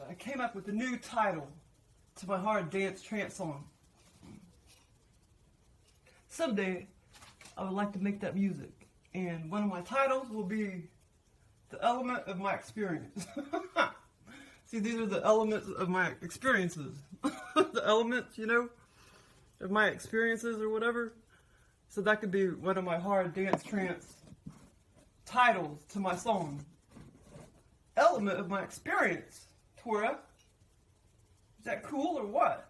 I came up with a new title to my hard dance trance song. Someday, I would like to make that music, and one of my titles will be The Element of My Experience. See, these are the elements of my experiences. The elements, you know, of my experiences or whatever. So that could be one of my hard dance trance titles to my song. Element of my experience, Tora. Is that cool or what?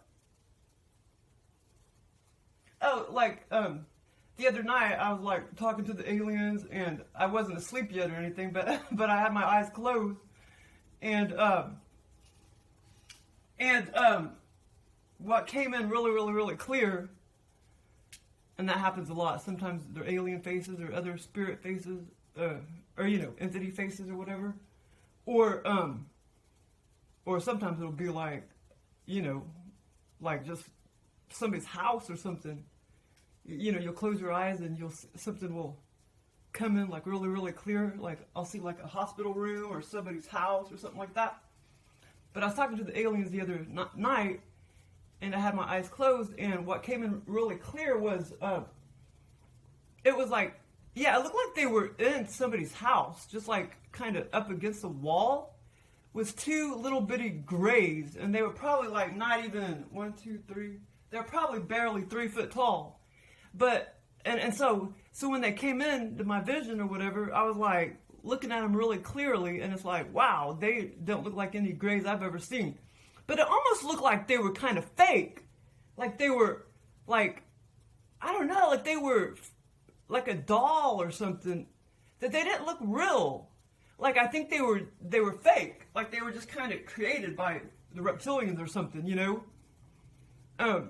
Oh, like, the other night I was like talking to the aliens, and I wasn't asleep yet or anything, but I had my eyes closed, and what came in really clear, and that happens a lot. Sometimes they're alien faces or other spirit faces, or you know, entity faces or whatever, or sometimes it'll be like, you know, like just somebody's house or something. You know, you'll close your eyes and something will come in like really clear. Like I'll see like a hospital room or somebody's house or something like that. But I was talking to the aliens the other night, and I had my eyes closed, and what came in really clear was, it was like, yeah, it looked like they were in somebody's house, just like kind of up against the wall, with two little bitty grays, and they were probably like not even 1, 2, 3. They're probably barely 3 foot tall. But, and so when they came in to my vision or whatever, I was like looking at them really clearly, and it's like, wow, they don't look like any grays I've ever seen. But it almost looked like they were kind of fake. Like they were, like, I don't know, like they were like a doll or something. That they didn't look real. Like I think they were fake. Like they were just kind of created by the reptilians or something, you know?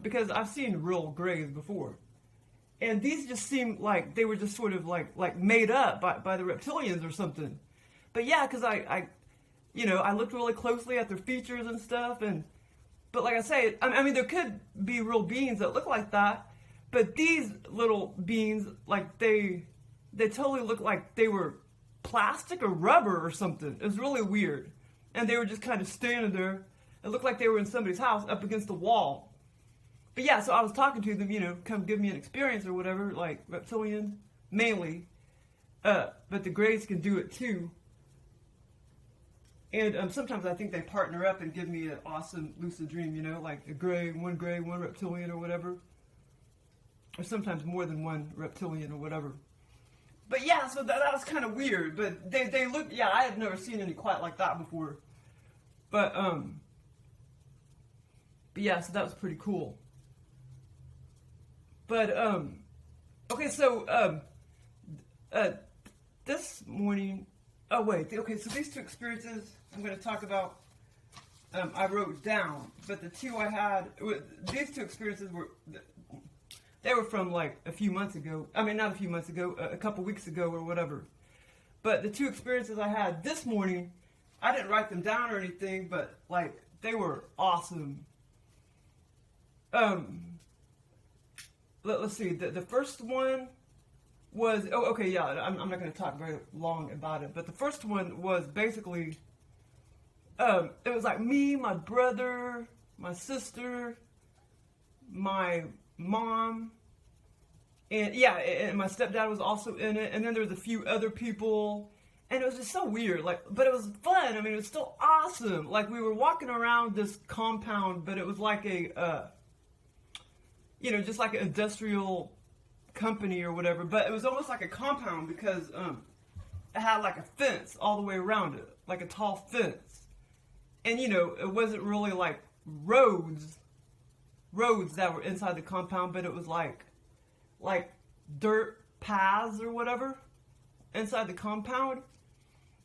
Because I've seen real grays before. And these just seemed like they were just sort of like made up by the reptilians or something. But yeah, because I you know, I looked really closely at their features and stuff, but like I say, I mean, there could be real beings that look like that, but these little beings, like they totally look like they were plastic or rubber or something. It was really weird. And they were just kind of standing there. It looked like they were in somebody's house up against the wall. But yeah, so I was talking to them, you know, come give me an experience or whatever, like reptilians, mainly. But the Greys can do it too. And sometimes I think they partner up and give me an awesome lucid dream, you know, like one Grey, one reptilian or whatever. Or sometimes more than one reptilian or whatever. But yeah, so that was kind of weird. But they look, yeah, I had never seen any quite like that before. But yeah, so that was pretty cool. But, okay, so, this morning, oh wait, okay, so these two experiences I'm going to talk about, I wrote down, but the two I had, these two experiences they were from like a few months ago. I mean, not a few months ago, a couple weeks ago or whatever. But the two experiences I had this morning, I didn't write them down or anything, but like, they were awesome. Let's see, the first one was, oh, okay, yeah, I'm not going to talk very long about it, but the first one was basically, it was like me, my brother, my sister, my mom, and yeah, and my stepdad was also in it, and then there was a few other people, and it was just so weird, like, but it was fun. I mean, it was still awesome. Like, we were walking around this compound, but it was like a, you know, just like an industrial company or whatever, but it was almost like a compound because it had like a fence all the way around it, like a tall fence. And you know, it wasn't really like roads that were inside the compound, but it was like dirt paths or whatever inside the compound.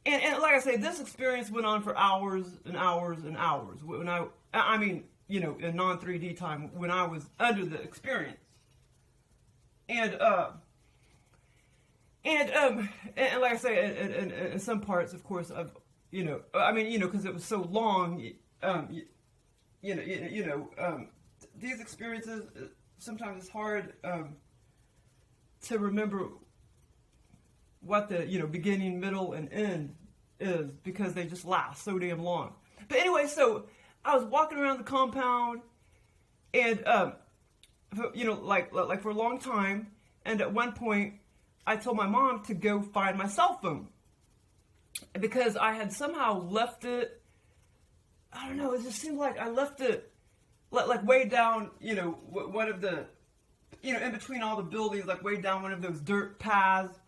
And like I say, this experience went on for hours and hours and hours. When I mean, you know, in non-3D time, when I was under the experience. And like I say, in some parts, of course, of, you know, I mean, you know, because it was so long, these experiences, sometimes it's hard to remember what the, you know, beginning, middle, and end is, because they just last so damn long. But anyway, so I was walking around the compound, and like for a long time. And at one point, I told my mom to go find my cell phone because I had somehow left it. I don't know. It just seemed like I left it like way down. One of the, in between all the buildings, like way down one of those dirt paths.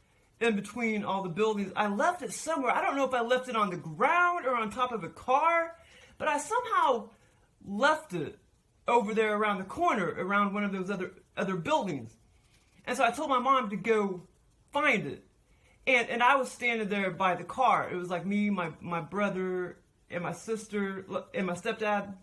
In between all the buildings, I left it somewhere. I don't know if I left it on the ground or on top of a car, but I somehow left it over there around the corner, around one of those other buildings. And so I told my mom to go find it. And I was standing there by the car. It was like me, my brother, and my sister, and my stepdad.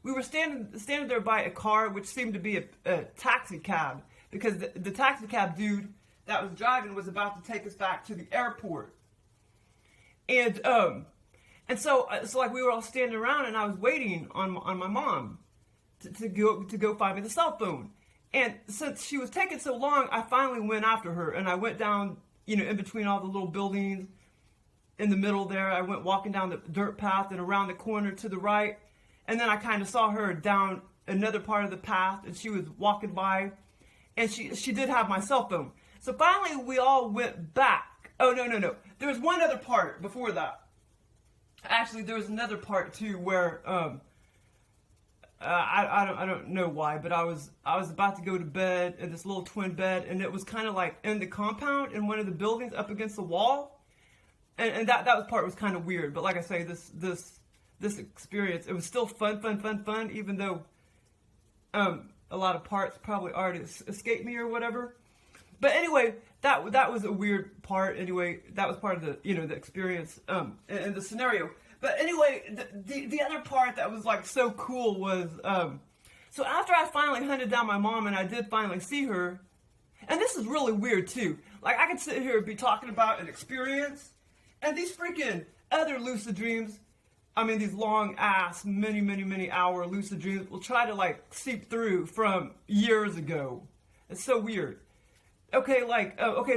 We were standing there by a car, which seemed to be a taxi cab, because the taxi cab dude that was driving was about to take us back to the airport. And so like we were all standing around, and I was waiting on my mom to go find me the cell phone. And since she was taking so long, I finally went after her, and I went down, in between all the little buildings in the middle there. I went walking down the dirt path and around the corner to the right, and then I kind of saw her down another part of the path, and she was walking by, and she did have my cell phone. So finally, we all went back. Oh, no. There was one other part before that. Actually, there was another part too where I don't know why, but I was about to go to bed in this little twin bed, and it was kind of like in the compound in one of the buildings up against the wall, and that part was kind of weird. But like I say, this experience, it was still fun, even though a lot of parts probably already escaped me or whatever. But anyway, that was a weird part. Anyway, that was part of the the experience and the scenario. But anyway, the other part that was like so cool was so after I finally hunted down my mom and I did finally see her, and this is really weird too. Like I could sit here and be talking about an experience, and these freaking other lucid dreams, I mean these long ass many hour lucid dreams will try to like seep through from years ago. It's so weird. Okay,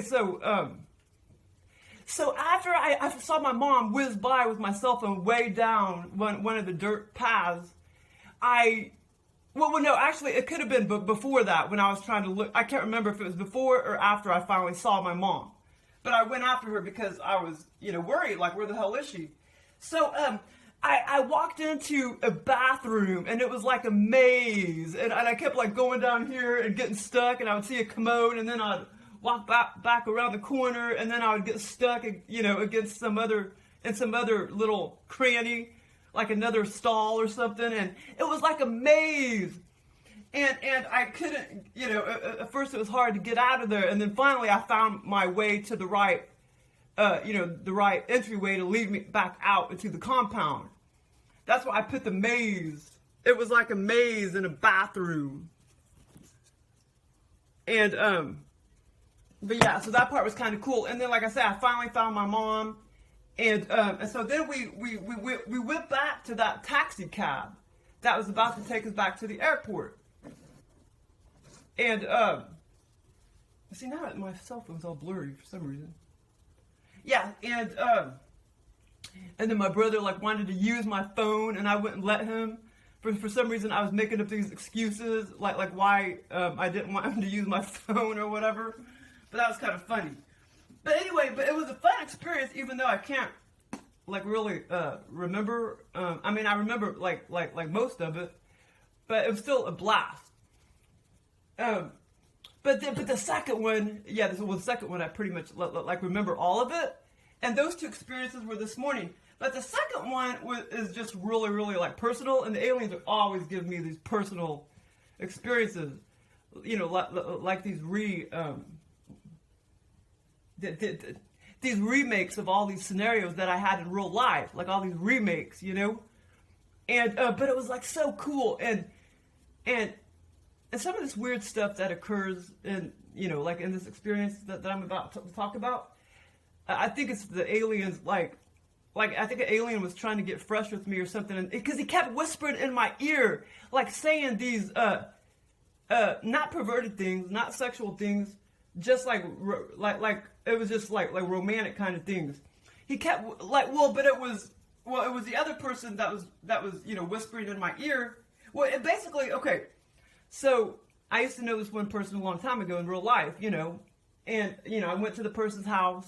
so after I saw my mom whiz by with my cell phone way down one of the dirt paths, actually it could have been before that when I was trying to look. I can't remember if it was before or after I finally saw my mom. But I went after her because I was, worried, like where the hell is she? So I walked into a bathroom, and it was like a maze, and I kept like going down here and getting stuck, and I would see a commode, and then I'd walk back around the corner, and then I would get stuck, against some other little cranny, like another stall or something, and it was like a maze, and I couldn't, at first it was hard to get out of there, and then finally I found my way to the right, the right entryway to lead me back out into the compound. That's why I put the maze. It was like a maze in a bathroom. And, but yeah, so that part was kind of cool. And then, like I said, I finally found my mom. And so then we went back to that taxi cab that was about to take us back to the airport. And, see, now my cell phone's all blurry for some reason. Yeah, and then my brother like wanted to use my phone, and I wouldn't let him. For some reason, I was making up these excuses, like why I didn't want him to use my phone or whatever. But that was kind of funny. But anyway, it was a fun experience, even though I can't like really remember. I mean, I remember like most of it, but it was still a blast. But the second one, this was the second one I pretty much like remember all of it. And those two experiences were this morning. But the second one is just really, really like personal. And the aliens are always giving me these personal experiences. Like these these remakes of all these scenarios that I had in real life. Like all these remakes, And but it was like so cool. And some of this weird stuff that occurs in, like in this experience that I'm about to talk about, I think it's the aliens, like I think an alien was trying to get fresh with me or something, because he kept whispering in my ear, like saying these, not perverted things, not sexual things, just like it was just like romantic kind of things. He kept but it was well, it was the other person that was whispering in my ear. Well, it basically, okay, so I used to know this one person a long time ago in real life, and I went to the person's house,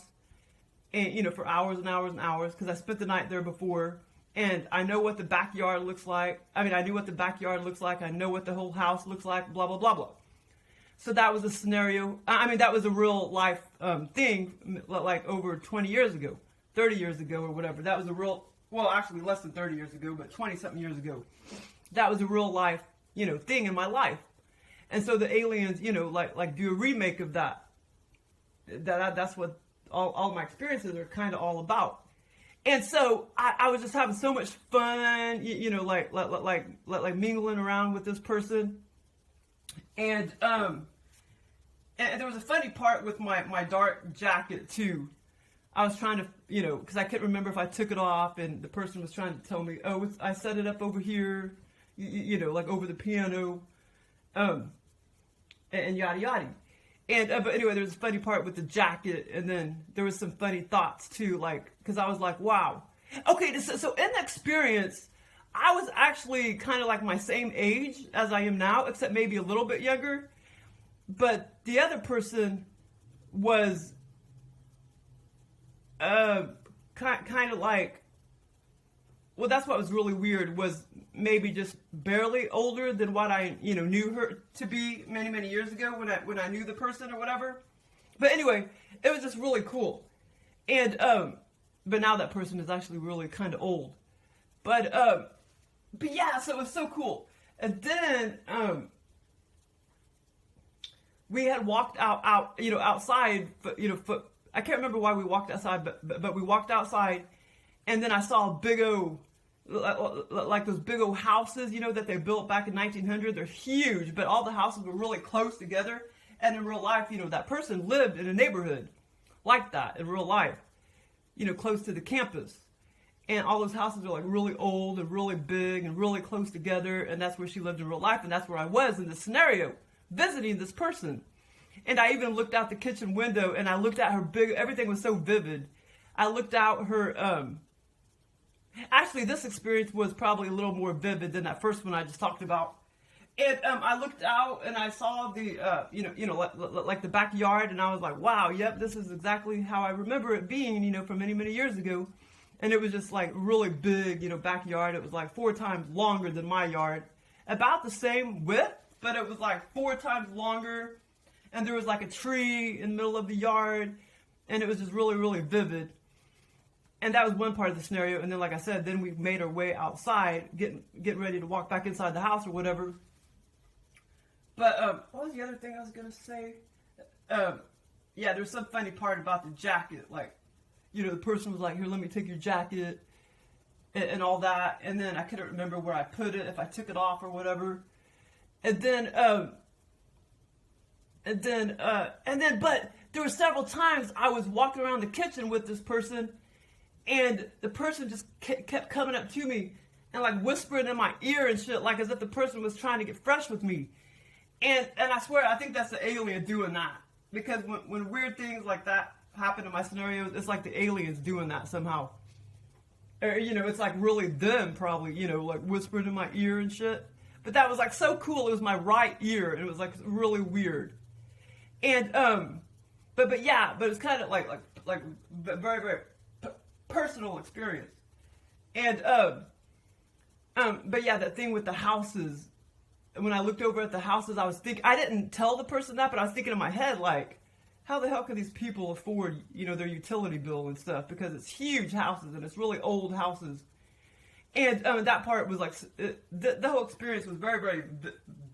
and for hours and hours and hours, because I spent the night there before, and I know what the backyard looks like. I mean, I knew what the backyard looks like. I know what the whole house looks like. Blah blah blah blah. So that was a scenario. I mean, that was a real life thing, like over 20 years ago, 30 years ago, or whatever. That was a real, well, actually less than 30 years ago, but 20 something years ago. That was a real life, thing in my life. And so the aliens, like do a remake of that. That's what all my experiences are kind of all about. And so I was just having so much fun, like mingling around with this person. And there was a funny part with my dark jacket too. I was trying to, because I couldn't remember if I took it off, and the person was trying to tell me, oh, I set it up over here, like over the piano, and yada yada. And but anyway, there was a funny part with the jacket, and then there was some funny thoughts too, like, because I was like, wow. Okay, so in the experience, I was actually kind of like my same age as I am now, except maybe a little bit younger. But the other person was kind of like, well, that's what was really weird, was maybe just barely older than what I knew her to be many years ago when I knew the person or whatever. But anyway, it was just really cool. And but now that person is actually really kind of old. But yeah, so it was so cool. And then we had walked outside, I can't remember why we walked outside, but we walked outside, and then I saw a big old, like those big old houses, that they built back in 1900. They're huge, but all the houses were really close together. And in real life, that person lived in a neighborhood like that in real life, close to the campus. And all those houses are like really old and really big and really close together. And that's where she lived in real life. And that's where I was in this scenario, visiting this person. And I even looked out the kitchen window, and I looked at her everything was so vivid. I looked out her, actually this experience was probably a little more vivid than that first one I just talked about. And I looked out and I saw the, like the backyard, and I was like, wow, yep, this is exactly how I remember it being, from many years ago. And it was just like really big, backyard. It was like 4 times longer than my yard. About the same width, but it was like 4 times longer. And there was like a tree in the middle of the yard. And it was just really vivid. And that was one part of the scenario. And then, like I said, then we made our way outside, getting ready to walk back inside the house or whatever. But what was the other thing I was going to say? Yeah, there's some funny part about the jacket. Like, the person was like, here, let me take your jacket and all that. And then I couldn't remember where I put it, if I took it off or whatever. And then, but there were several times I was walking around the kitchen with this person, and the person just kept coming up to me and like whispering in my ear and shit, like as if the person was trying to get fresh with me. And I swear, I think that's the alien doing that. Because when weird things like that happen in my scenarios, it's like the aliens doing that somehow. Or, it's like really them probably, like whispering in my ear and shit. But that was like so cool. It was my right ear, and it was like really weird. And, but yeah, but it's kind of like very personal experience. And, but yeah, that thing with the houses, when I looked over at the houses, I was thinking, I didn't tell the person that, but I was thinking in my head, like, how the hell can these people afford, their utility bill and stuff? Because it's huge houses, and it's really old houses. And that part was like, the whole experience was very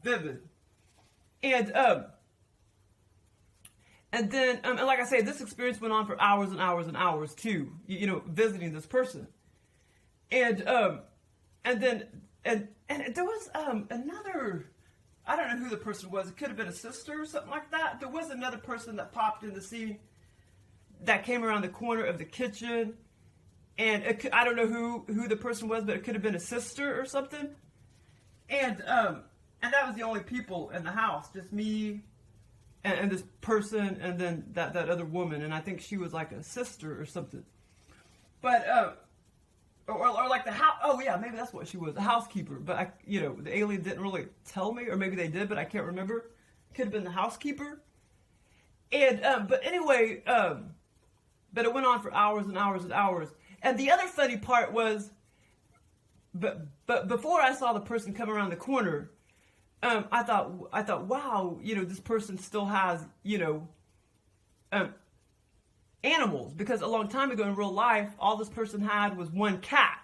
vivid. And then, and like I say, this experience went on for hours and hours and hours too, visiting this person. And then there was another, I don't know who the person was. It could have been a sister or something like that. There was another person that popped in the scene that came around the corner of the kitchen. And I don't know who the person was, but it could have been a sister or something. And that was the only people in the house, just me and this person, and then that other woman. And I think she was like a sister or something. But or like the house. Oh yeah, maybe that's what she was, the housekeeper. But the alien didn't really tell me, or maybe they did, but I can't remember. Could have been the housekeeper. And but anyway, but it went on for hours and hours and hours. And the other funny part was, but before I saw the person come around the corner, I thought, wow, this person still has, animals, because a long time ago in real life, all this person had was one cat.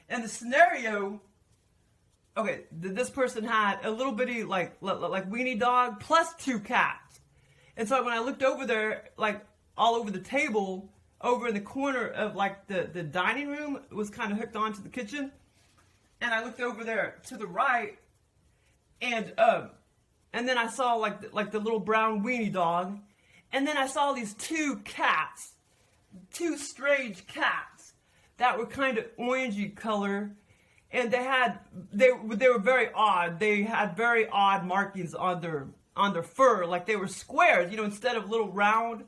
And the scenario, okay, this person had a little bitty like weenie dog plus 2 cats. And so when I looked over there, like all over the table, over in the corner of like the dining room, it was kind of hooked onto the kitchen. And I looked over there to the right, and then I saw like the little brown weenie dog. And then I saw these 2 cats, 2 strange cats that were kind of orangey color, and they were very odd. They had very odd markings on their fur, like they were squares, instead of little round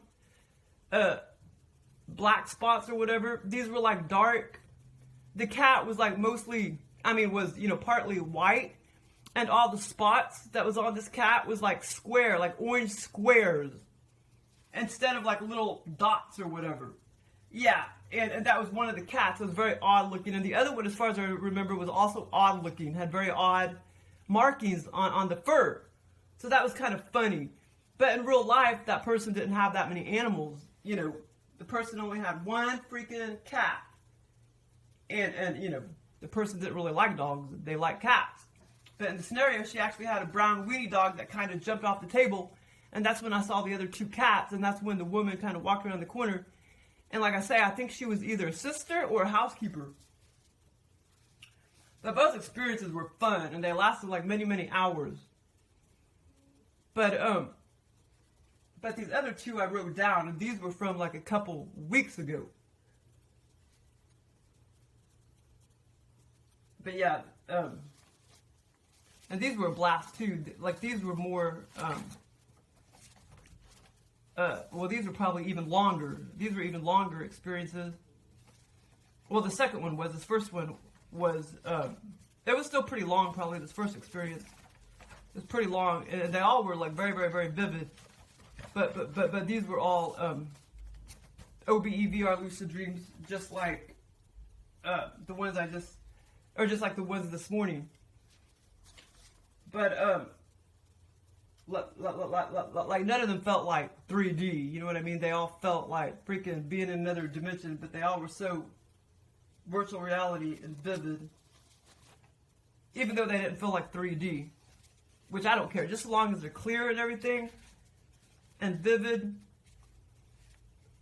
black spots or whatever. These were like dark. The cat was like mostly, was partly white, and all the spots that was on this cat was like square, like orange squares, instead of like little dots or whatever. Yeah, and that was one of the cats. It was very odd looking. And the other one, as far as I remember, was also odd looking, had very odd markings on the fur. So that was kind of funny. But in real life, that person didn't have that many animals. The person only had one freaking cat. And the person didn't really like dogs. They liked cats. But in the scenario, she actually had a brown weenie dog that kind of jumped off the table. And that's when I saw the other 2 cats, and that's when the woman kind of walked around the corner. And like I say, I think she was either a sister or a housekeeper. But both experiences were fun, and they lasted like many, many hours. But these other 2 I wrote down, and these were from like a couple weeks ago. But yeah, and these were a blast too. Like these were more, these were probably even longer. These were even longer experiences. Well, the second one was, this first one was, it was still pretty long probably, this first experience. It was pretty long, and they all were like very, very, very vivid. But these were all, OBE-Vr-Lucid dreams, just like, the ones just like the ones this morning. But, like none of them felt like 3D, you know what I mean? They all felt like freaking being in another dimension, but they all were so virtual reality and vivid, even though they didn't feel like 3D, which I don't care, just as long as they're clear and everything and vivid,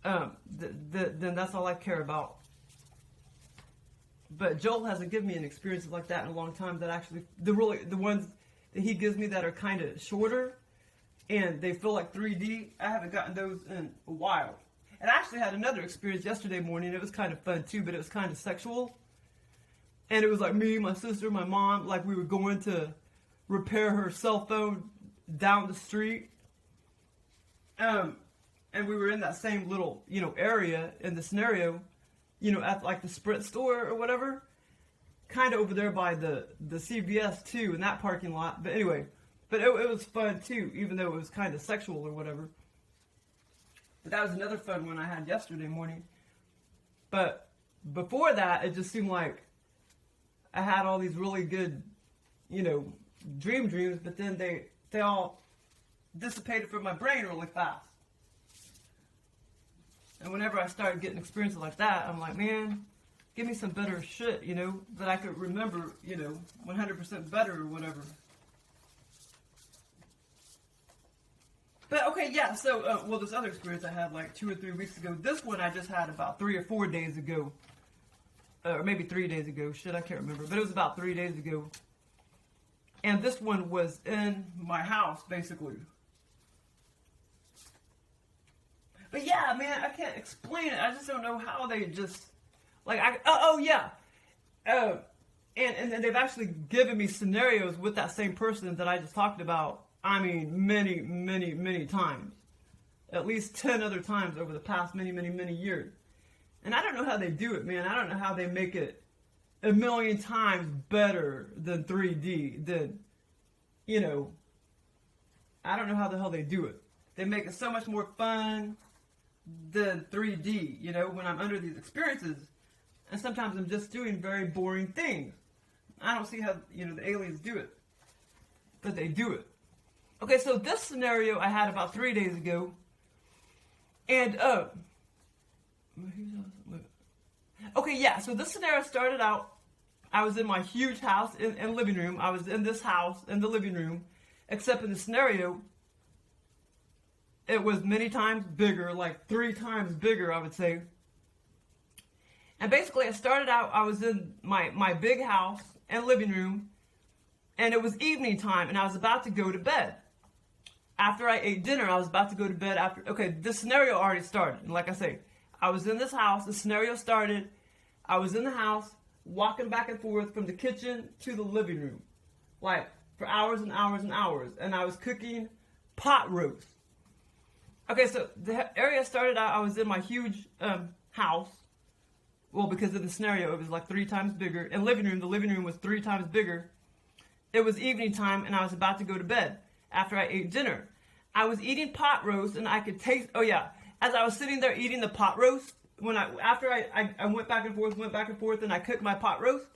then that's all I care about. But Joel hasn't given me an experience like that in a long time. That actually, the ones that he gives me that are kind of shorter and they feel like 3D, I haven't gotten those in a while. And I actually had another experience yesterday morning. It was kind of fun too, but it was kind of sexual. And it was like me, my sister, my mom, like we were going to repair her cell phone down the street. And we were in that same little, area in the scenario, at like the Sprint store or whatever. Kind of over there by the CVS too, in that parking lot. But anyway, it was fun too, even though it was kind of sexual or whatever. But that was another fun one I had yesterday morning. But before that, it just seemed like I had all these really good, dreams, but then they all dissipated from my brain really fast. And whenever I started getting experiences like that, I'm like, man, give me some better shit, that I could remember, 100% better or whatever. But, okay, yeah, so, this other experience I had like 2 or 3 weeks ago. This one I just had about 3 or 4 days ago. Or maybe 3 days ago. Shit, I can't remember. But it was about 3 days ago. And this one was in my house, basically. But yeah, man, I can't explain it. I just don't know how they just... Like, and they've actually given me scenarios with that same person that I just talked about. I mean, many, many, many times. At least 10 other times over the past many, many, many years. And I don't know how they do it, man. I don't know how they make it a million times better than 3D. Than, you know, I don't know how the hell they do it. They make it so much more fun than 3D, you know, when I'm under these experiences. And sometimes I'm just doing very boring things. I don't see how, you know, the aliens do it. But they do it. Okay, so this scenario I had about 3 days ago. And, okay, yeah, so this scenario started out, I was in my huge house and living room. I was in this house in the living room. Except in the scenario, it was many times bigger, like 3 times bigger, I would say. And basically, I started out, I was in my big house and living room, and it was evening time, and I was about to go to bed. After I ate dinner, I was about to go to bed after, okay, this scenario already started. And like I say, I was in this house, the scenario started, I was in the house, walking back and forth from the kitchen to the living room. Like, for hours and hours and hours. And I was cooking pot roast. Okay, so the area started out, I was in my huge house. Well, because of the scenario, it was like 3 times bigger. And the living room was 3 times bigger. It was evening time, and I was about to go to bed after I ate dinner. I was eating pot roast, and I could taste, oh yeah, as I was sitting there eating the pot roast, after I went back and forth, and I cooked my pot roast,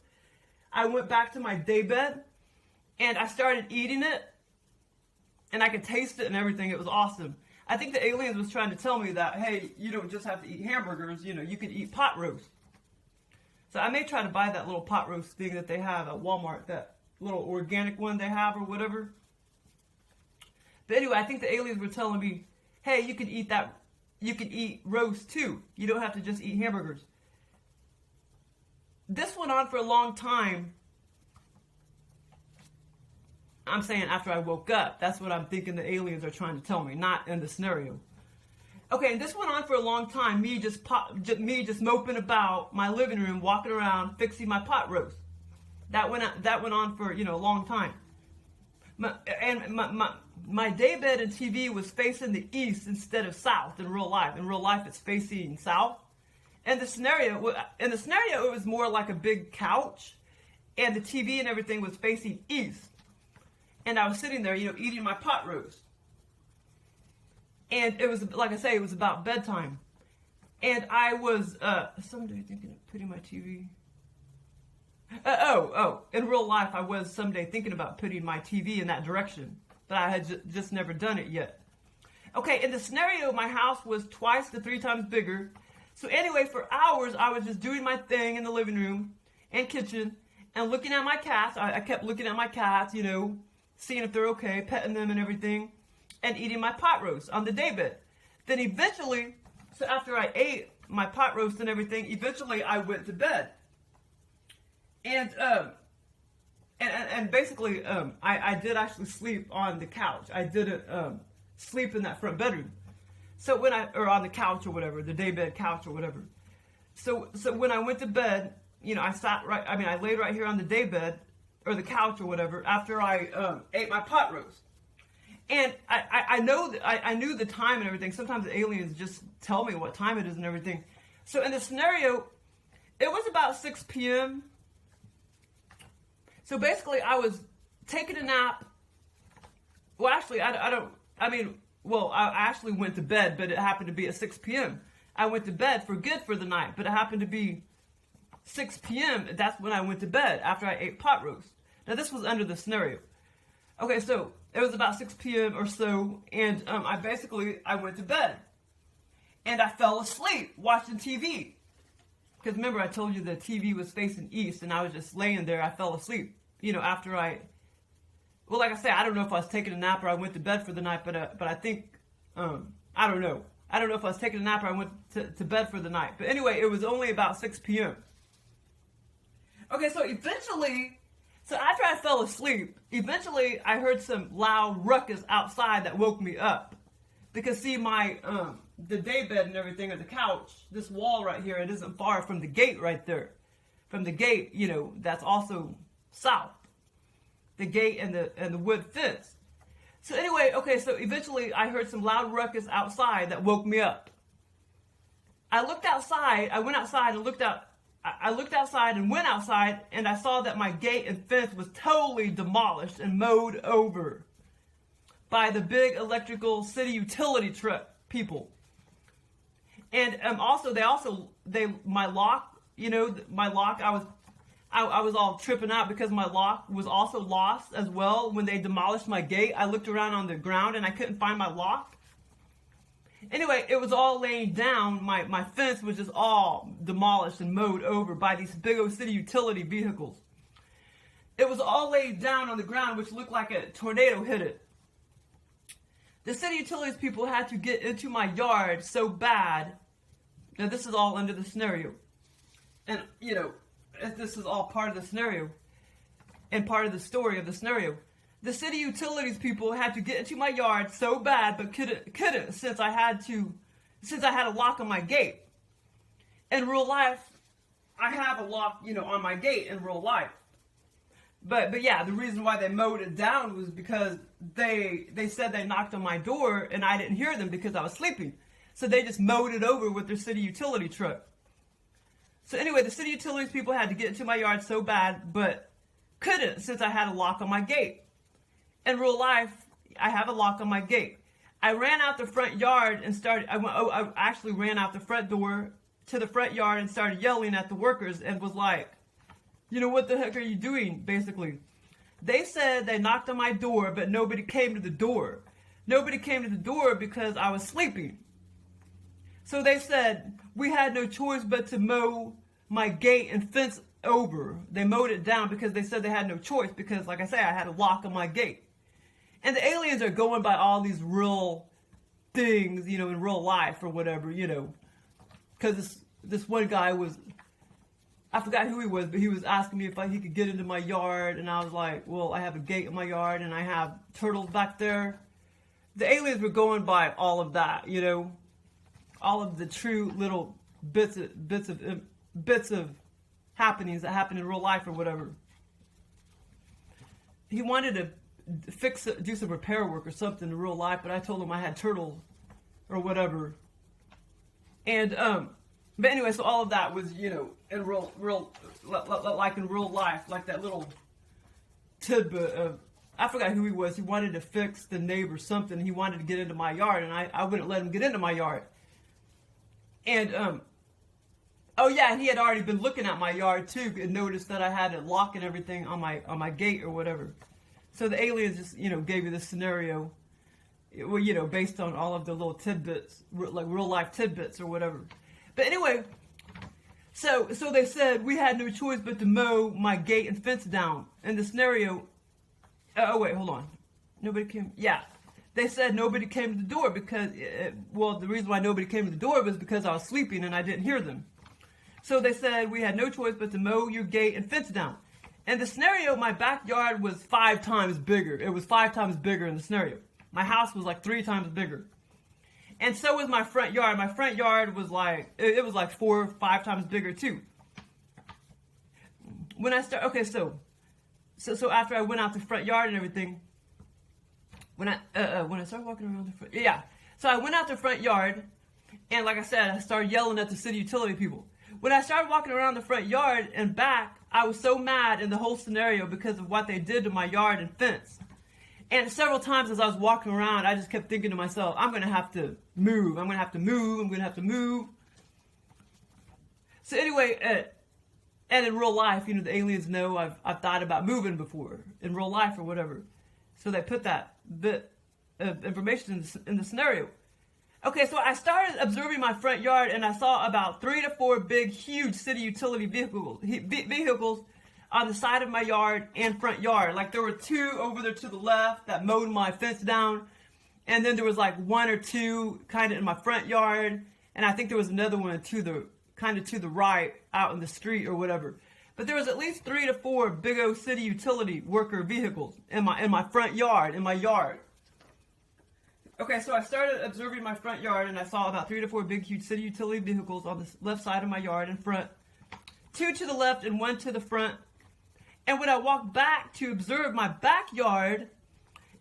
I went back to my daybed, and I started eating it, and I could taste it and everything. It was awesome. I think the aliens was trying to tell me that, hey, you don't just have to eat hamburgers, you know, you could eat pot roast. So I may try to buy that little pot roast thing that they have at Walmart, that little organic one they have or whatever. But anyway, I think the aliens were telling me, hey, you can eat that, you can eat roast too. You don't have to just eat hamburgers. This went on for a long time. I'm saying after I woke up. That's what I'm thinking the aliens are trying to tell me, not in the scenario. Okay, and this went on for a long time. Me just moping about my living room, walking around, fixing my pot roast. That went on for, you know, a long time. My daybed and TV was facing the east instead of south in real life. In real life, it's facing south. And the scenario, it was more like a big couch, and the TV and everything was facing east. And I was sitting there, you know, eating my pot roast. And it was, like I say, it was about bedtime. And I was, someday thinking of putting my TV. In real life, I was someday thinking about putting my TV in that direction. But I had just never done it yet. Okay, in the scenario, my house was 2 to 3 times bigger. So anyway, for hours, I was just doing my thing in the living room and kitchen and looking at my cats. I kept looking at my cats, you know, seeing if they're okay, petting them and everything, and eating my pot roast on the daybed. Then eventually, so after I ate my pot roast and everything, eventually I went to bed. And basically, I did actually sleep on the couch. I didn't sleep in that front bedroom. So or on the couch or whatever, the daybed couch or whatever. So when I went to bed, you know, I laid right here on the daybed, or the couch or whatever, after I ate my pot roast. And I knew the time and everything. Sometimes the aliens just tell me what time it is and everything. So in the scenario, it was about 6 p.m. So basically, I was taking a nap. Well, actually, I actually went to bed, but it happened to be at 6 p.m. I went to bed for good for the night, but it happened to be 6 p.m. That's when I went to bed after I ate pot roast. Now, this was under the scenario. Okay, so it was about 6 p.m. or so, and I went to bed. And I fell asleep watching TV. Because remember, I told you the TV was facing east, and I was just laying there. I fell asleep, you know, after like I said, I don't know if I was taking a nap or I went to bed for the night, but I think, I don't know. I don't know if I was taking a nap or I went to bed for the night. But anyway, it was only about 6 p.m. Okay, so after I fell asleep, eventually I heard some loud ruckus outside that woke me up. Because see, the daybed and everything, or the couch, this wall right here, it isn't far from the gate right there. From the gate, you know, that's also south. The gate and the wood fence. So anyway, okay, so eventually I heard some loud ruckus outside that woke me up. I looked outside, I went outside and looked out I looked outside and went outside, and I saw that my gate and fence was totally demolished and mowed over by the big electrical city utility truck people. And my lock, my lock, I was all tripping out because my lock was also lost as well. When they demolished my gate, I looked around on the ground and I couldn't find my lock. Anyway, it was all laying down. My fence was just all demolished and mowed over by these big old city utility vehicles. It was all laid down on the ground, which looked like a tornado hit it. The city utilities people had to get into my yard so bad. Now, this is all under the scenario. And, this is all part of the scenario and part of the story of the scenario. The city utilities people had to get into my yard so bad, but couldn't since I had a lock on my gate. In real life, I have a lock, on my gate in real life. But yeah, the reason why they mowed it down was because they said they knocked on my door and I didn't hear them because I was sleeping. So they just mowed it over with their city utility truck. So anyway, the city utilities people had to get into my yard so bad, but couldn't since I had a lock on my gate. In real life, I have a lock on my gate. I ran out the front yard and I actually ran out the front door to the front yard and started yelling at the workers and was like, what the heck are you doing, basically? They said they knocked on my door, but nobody came to the door. Nobody came to the door because I was sleeping. So they said we had no choice but to mow my gate and fence over. They mowed it down because they said they had no choice because, like I say, I had a lock on my gate. And the aliens are going by all these real things, in real life or whatever, because this one guy I forgot who he was, but he was asking me if he could get into my yard, and I was like, well, I have a gate in my yard, and I have turtles back there. The aliens were going by all of that, all of the true little bits of happenings that happen in real life or whatever. He wanted to do some repair work or something in real life, but I told him I had turtles or whatever. And but anyway, so all of that was, in real like in real life, like that little tidbit of, I forgot who he was. He wanted to fix the neighbor something. He wanted to get into my yard, and I wouldn't let him get into my yard. And oh yeah, and he had already been looking at my yard too and noticed that I had a lock and everything on my gate or whatever. So the aliens just, gave me this scenario, well, based on all of the little tidbits, like real life tidbits or whatever. But anyway, so they said we had no choice but to mow my gate and fence down. And the scenario, oh wait, hold on. Nobody came, yeah. They said nobody came to the door because, the reason why nobody came to the door was because I was sleeping and I didn't hear them. So they said we had no choice but to mow your gate and fence down. And the scenario, my backyard was 5 times bigger. It was 5 times bigger in the scenario. My house was like 3 times bigger. And so was my front yard. My front yard was like, it was like 4 or 5 times bigger too. When I start, okay, so after I went out the front yard and everything, when I started walking around the front, yeah. So I went out the front yard, and like I said, I started yelling at the city utility people. When I started walking around the front yard and back, I was so mad in the whole scenario because of what they did to my yard and fence. And several times as I was walking around, I just kept thinking to myself, I'm going to have to move. I'm going to have to move. I'm going to have to move. So anyway, and in real life, the aliens know I've thought about moving before in real life or whatever. So they put that bit of information in the scenario. Okay, so I started observing my front yard, and I saw about 3 to 4 big, huge city utility vehicles on the side of my yard and front yard. Like there were 2 over there to the left that mowed my fence down, and then there was like 1 or 2 kind of in my front yard, and I think there was another one to the right out in the street or whatever. But there was at least 3 to 4 big old city utility worker vehicles in my front yard, in my yard. Okay, so I started observing my front yard, and I saw about 3 to 4 big, huge city utility vehicles on the left side of my yard in front. 2 to the left and 1 to the front. And when I walked back to observe my backyard,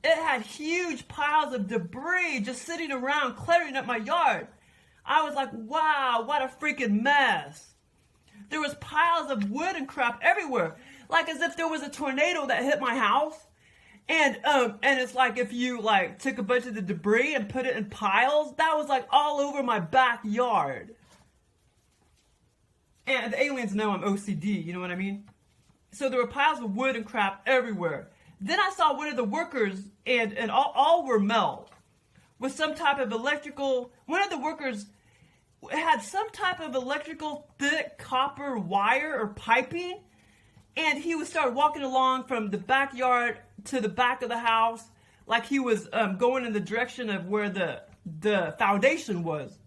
it had huge piles of debris just sitting around, cluttering up my yard. I was like, wow, what a freaking mess. there was piles of wood and crap everywhere. Like as if there was a tornado that hit my house. And it's like if you like took a bunch of the debris and put it in piles, that was like all over my backyard. And the aliens know I'm OCD, you know what I mean? So there were piles of wood and crap everywhere. Then I saw one of the workers, and all were male, with some type of electrical, one of the workers had some type of electrical thick copper wire or piping, and he would start walking along from the backyard to the back of the house, like he was going in the direction of where the foundation was.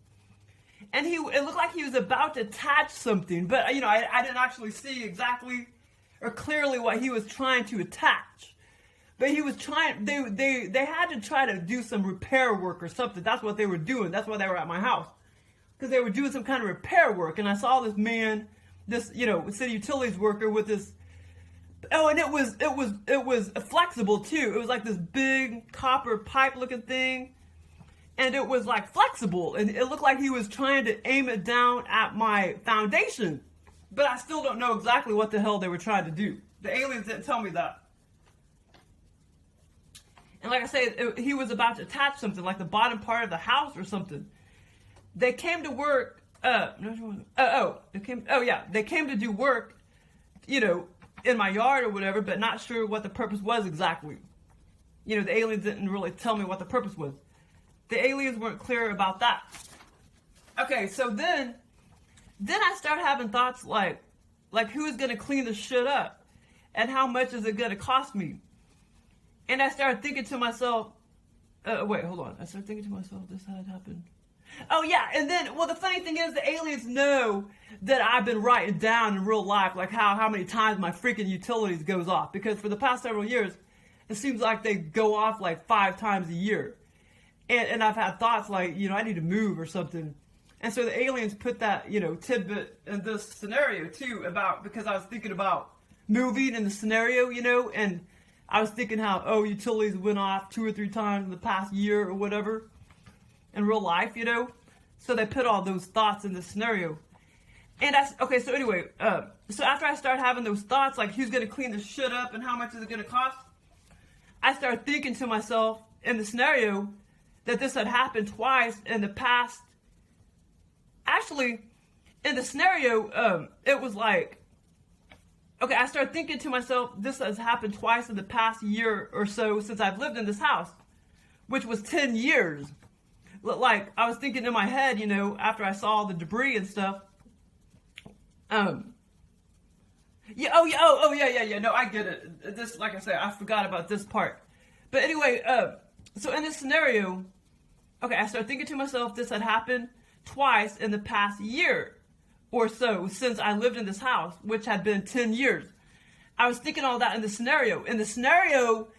And it looked like he was about to attach something, but you know, I didn't actually see exactly or clearly what he was trying to attach. But he was trying, they had to try to do some repair work or something. That's what they were doing. That's why they were at my house. Because they were doing some kind of repair work. And I saw this man, this, you know, city utilities worker with this, oh, and it was flexible too. It was like this big copper pipe looking thing. And it was like flexible. And it looked like he was trying to aim it down at my foundation. But I still don't know exactly what the hell they were trying to do. The aliens didn't tell me that. And like I said, he was about to attach something, like the bottom part of the house or something. They came to work, they came to do work, you know, in my yard or whatever, but not sure what the purpose was exactly. You know, the aliens didn't really tell me what the purpose was. The aliens weren't clear about that. Okay, so then I start having thoughts like who's going to clean this shit up? And how much is it going to cost me? And I started thinking to myself, wait, hold on. I started thinking to myself, this had happened. Oh, yeah. And then, well, the funny thing is the aliens know that I've been writing down in real life, like how many times my freaking utilities goes off. Because for the past several years, it seems like they go off like 5 times a year. And I've had thoughts like, you know, I need to move or something. And so the aliens put that, you know, tidbit in this scenario too because I was thinking about moving in the scenario, you know, and I was thinking how, utilities went off 2 or 3 times in the past year or whatever in real life, you know? So they put all those thoughts in the scenario. And so anyway, so after I started having those thoughts, like who's going to clean this shit up and how much is it going to cost? I started thinking to myself in the scenario that this had happened twice in the past. Actually, in the scenario, it was like, okay, I started thinking to myself, this has happened twice in the past year or so since I've lived in this house, which was 10 years. Like, I was thinking in my head, you know, after I saw the debris and stuff. No, I get it. This, like I said, I forgot about this part. But anyway, so in this scenario, okay, I started thinking to myself, this had happened twice in the past year or so since I lived in this house, which had been 10 years. I was thinking all that in the scenario. In the scenario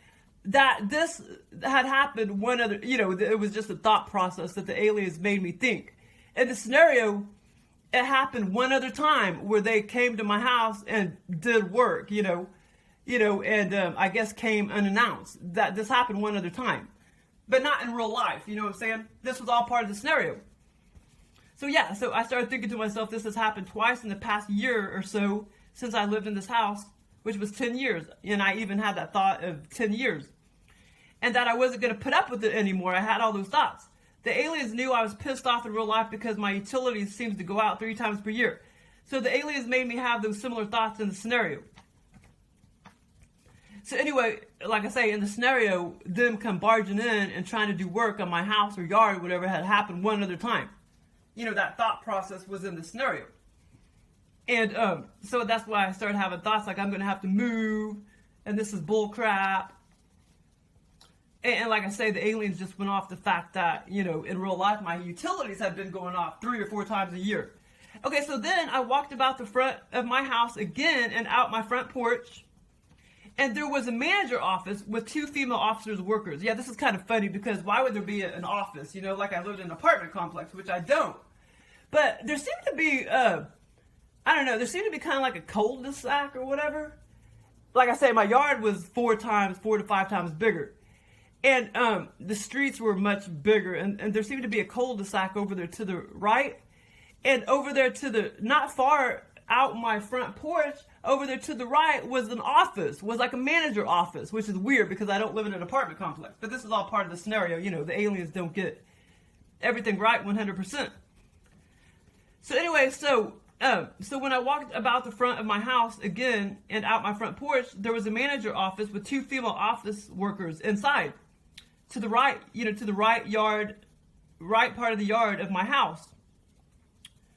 that this had happened one other, you know, it was just a thought process that the aliens made me think. In the scenario, it happened one other time where they came to my house and did work, and I guess came unannounced. That this happened one other time, but not in real life. You know what I'm saying? This was all part of the scenario. So yeah, so I started thinking to myself, this has happened twice in the past year or so since I lived in this house, which was 10 years. And I even had that thought of 10 years. And that I wasn't going to put up with it anymore. I had all those thoughts. The aliens knew I was pissed off in real life because my utilities seems to go out 3 times per year. So the aliens made me have those similar thoughts in the scenario. So anyway, like I say, in the scenario, them come barging in and trying to do work on my house or yard or whatever had happened one other time. You know, that thought process was in the scenario. And so that's why I started having thoughts like I'm going to have to move and this is bull crap. And like I say, the aliens just went off the fact that, you know, in real life, my utilities have been going off 3 or 4 times a year. Okay, so then I walked about the front of my house again and out my front porch. And there was a manager office with 2 female officers workers. Yeah, this is kind of funny because why would there be an office? You know, like I lived in an apartment complex, which I don't. But there seemed to be, there seemed to be kind of like a cul-de-sac or whatever. Like I say, my yard was 4 to 5 times bigger. And the streets were much bigger. And there seemed to be a cul-de-sac over there to the right. And over there to the, not far out my front porch, over there to the right was an office, was like a manager office, which is weird because I don't live in an apartment complex. But this is all part of the scenario. You know, the aliens don't get everything right 100%. So anyway, so when I walked about the front of my house again and out my front porch, there was a manager office with 2 female office workers inside. To the right, you know, to the right part of the yard of my house,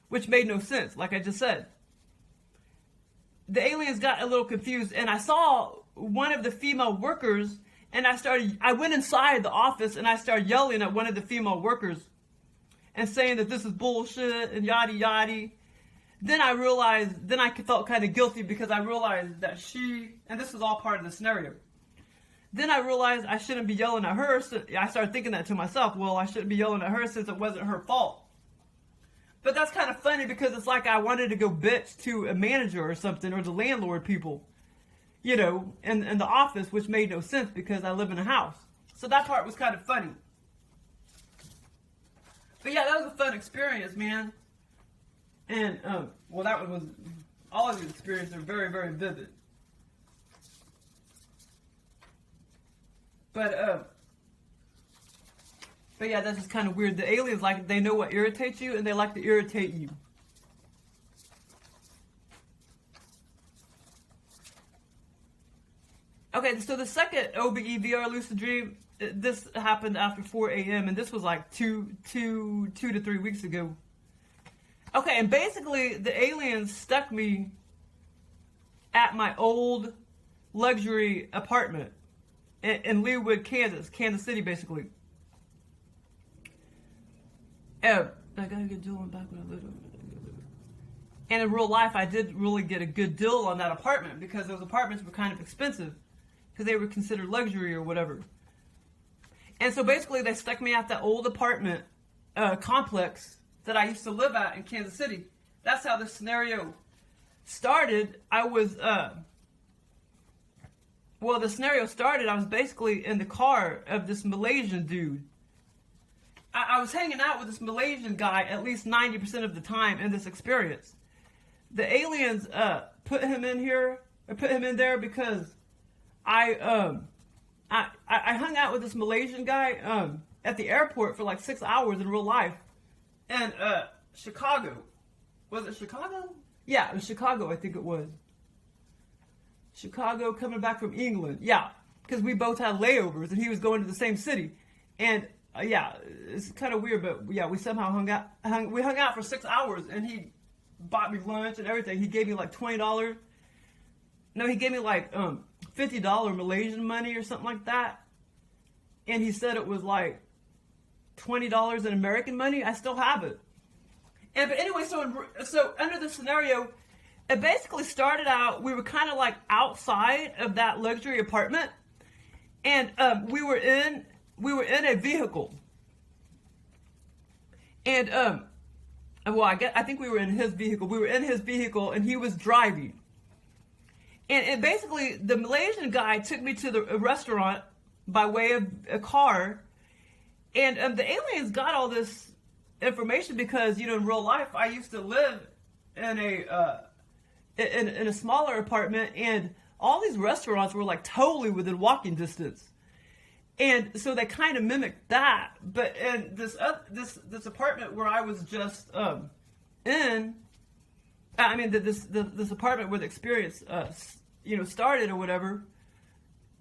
which made no sense, like I just said. The aliens got a little confused, and I saw one of the female workers, and I went inside the office, and I started yelling at one of the female workers and saying that this is bullshit and yada yada. Then I felt kind of guilty because I realized that and this was all part of the scenario. Then I realized I shouldn't be yelling at her. So I started thinking that to myself. Well, I shouldn't be yelling at her since it wasn't her fault. But that's kind of funny because it's like I wanted to go bitch to a manager or something, or the landlord people, you know, in the office, which made no sense because I live in a house. So that part was kind of funny. But yeah, that was a fun experience, man. And, well, that one was, all of these experiences are very, very vivid. But yeah, that's just kind of weird. The aliens, like, they know what irritates you, and they like to irritate you. Okay, so the second OBE-Vr-Lucid dream, this happened after 4 a.m., and this was like two to 3 weeks ago. Okay, and basically, the aliens stuck me at my old luxury apartment in Leawood, Kansas City, basically. I gotta get a deal on back when I lived over there. And in real life, I did really get a good deal on that apartment because those apartments were kind of expensive because they were considered luxury or whatever. And so basically, they stuck me at that old apartment complex that I used to live at in Kansas City. That's how the scenario started. The scenario started, I was basically in the car of this Malaysian dude. I was hanging out with this Malaysian guy at least 90% of the time in this experience. The aliens put him in there because I hung out with this Malaysian guy at the airport for like 6 hours in real life. And Chicago. Was it Chicago? Yeah, it was Chicago, I think it was. Chicago, coming back from England. Yeah, because we both had layovers and he was going to the same city. And yeah, it's kind of weird, but yeah, we somehow hung out for 6 hours, and he bought me lunch and everything. He gave me like $20. No, he gave me like $50 Malaysian money or something like that. And he said it was like $20 in American money. I still have it. But anyway, so under the scenario, it basically started out, we were kind of like outside of that luxury apartment, and we were in a vehicle. And I think we were in his vehicle. We were in his vehicle, and he was driving. And basically, the Malaysian guy took me to the restaurant by way of a car. And the aliens got all this information because, you know, in real life, I used to live in a smaller apartment, and all these restaurants were like totally within walking distance. And so they kind of mimicked that. But in this apartment where I was just this apartment where the experience started or whatever,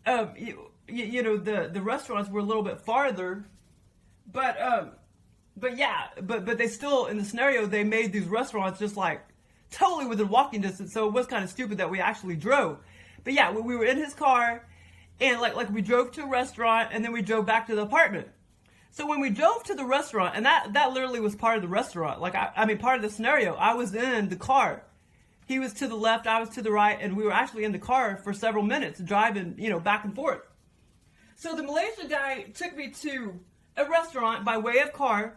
the restaurants were a little bit farther, but they still, in the scenario, they made these restaurants just like totally within walking distance. So it was kind of stupid that we actually drove. But yeah, we were in his car, and like we drove to a restaurant, and then we drove back to the apartment. So when we drove to the restaurant, and that literally was part of the restaurant, like part of the scenario, I was in the car. He was to the left, I was to the right, and we were actually in the car for several minutes, driving, back and forth. So the Malaysian guy took me to a restaurant by way of car.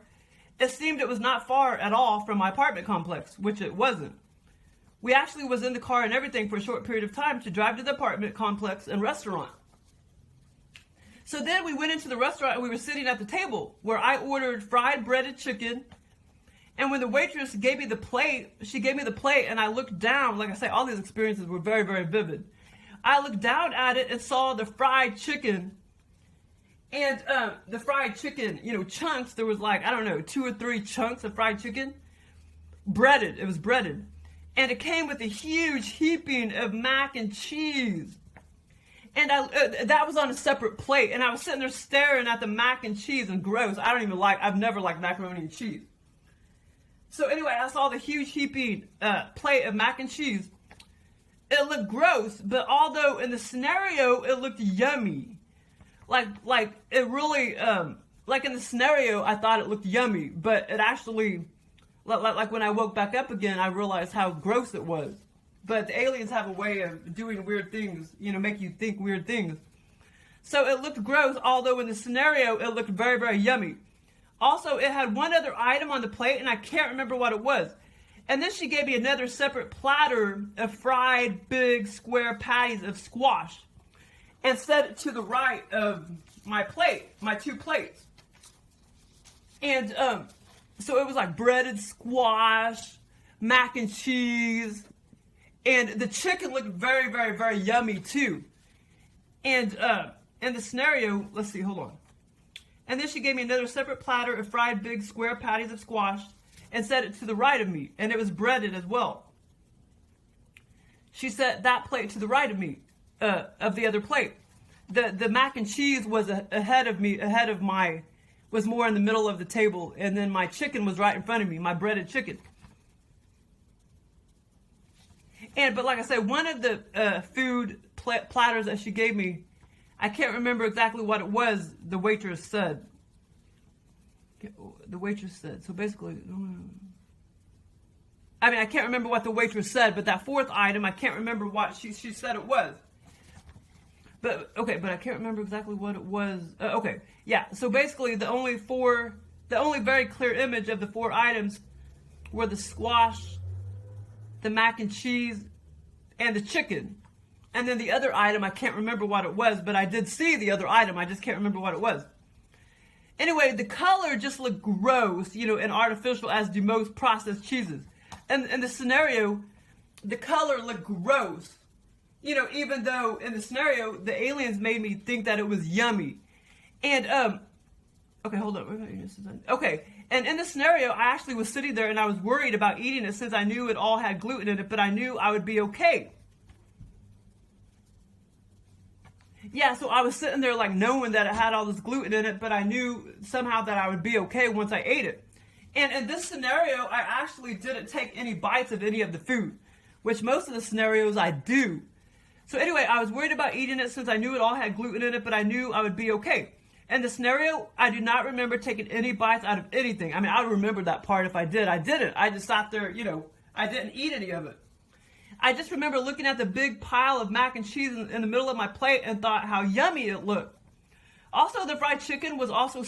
It seemed it was not far at all from my apartment complex, which it wasn't. We actually was in the car and everything for a short period of time to drive to the apartment complex and restaurant. So then we went into the restaurant, and we were sitting at the table where I ordered fried breaded chicken And when the waitress gave me the plate, she gave me the plate, and I looked down. Like I say, all these experiences were very, very vivid. I looked down at it and saw the fried chicken. And the fried chicken, you know, chunks, there was like, I don't know, 2 or 3 chunks of fried chicken. Breaded, it was breaded. And it came with a huge heaping of mac and cheese. And that was on a separate plate. And I was sitting there staring at the mac and cheese, and gross. I've never liked macaroni and cheese. So anyway, I saw the huge heaping plate of mac and cheese. It looked gross, but although in the scenario, it looked yummy. Like it really, like in the scenario, I thought it looked yummy, but it actually, like when I woke back up again, I realized how gross it was. But the aliens have a way of doing weird things, you know, make you think weird things. So it looked gross, although in the scenario, it looked very, very yummy. Also, it had one other item on the plate, and I can't remember what it was. And then she gave me another separate platter of fried big square patties of squash and set it to the right of my plate, my 2 plates. And so it was like breaded squash, mac and cheese, and the chicken looked very, very, very yummy too. And in the scenario, let's see, hold on. And then she gave me another separate platter of fried big square patties of squash and set it to the right of me, and it was breaded as well. She set that plate to the right of me, of the other plate. The mac and cheese was ahead of me, was more in the middle of the table, and then my chicken was right in front of me, my breaded chicken. But like I said, one of the food platters that she gave me, I can't remember exactly what it was. The waitress said. So basically, I can't remember what the waitress said, but that 4th item, I can't remember what she said it was. But I can't remember exactly what it was. Okay, yeah. So basically, the only very clear image of the 4 items were the squash, the mac and cheese, and the chicken. And then the other item, I can't remember what it was, but I did see the other item. I just can't remember what it was. Anyway, the color just looked gross, you know, and artificial, as do most processed cheeses. And in the scenario, the color looked gross. You know, even though in the scenario, the aliens made me think that it was yummy. And, okay, hold on. Okay, and in the scenario, I actually was sitting there and I was worried about eating it since I knew it all had gluten in it, but I knew I would be okay. Yeah, so I was sitting there like knowing that it had all this gluten in it, but I knew somehow that I would be okay once I ate it. And in this scenario, I actually didn't take any bites of any of the food, which most of the scenarios I do. So anyway, I was worried about eating it since I knew it all had gluten in it, but I knew I would be okay. In the scenario, I do not remember taking any bites out of anything. I mean, I would remember that part if I did. I didn't. I just sat there, you know, I didn't eat any of it. I just remember looking at the big pile of mac and cheese in the middle of my plate and thought how yummy it looked. Also, the fried chicken was also...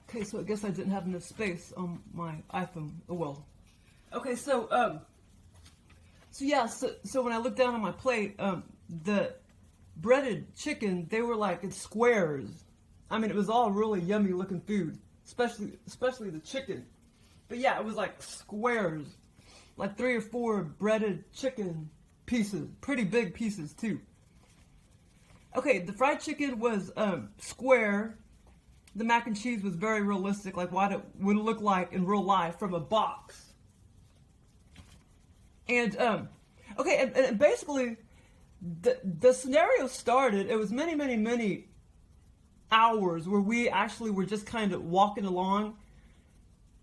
Okay, so I guess I didn't have enough space on my iPhone. Oh well. Okay, so when I looked down on my plate, the breaded chicken, they were like in squares. I mean, it was all really yummy looking food, especially the chicken. But yeah, it was like squares. Like 3 or 4 breaded chicken pieces, pretty big pieces too. Okay, the fried chicken was square. The mac and cheese was very realistic, like what it would look like in real life from a box. And okay, and basically the scenario started. It was many hours where we actually were just kind of walking along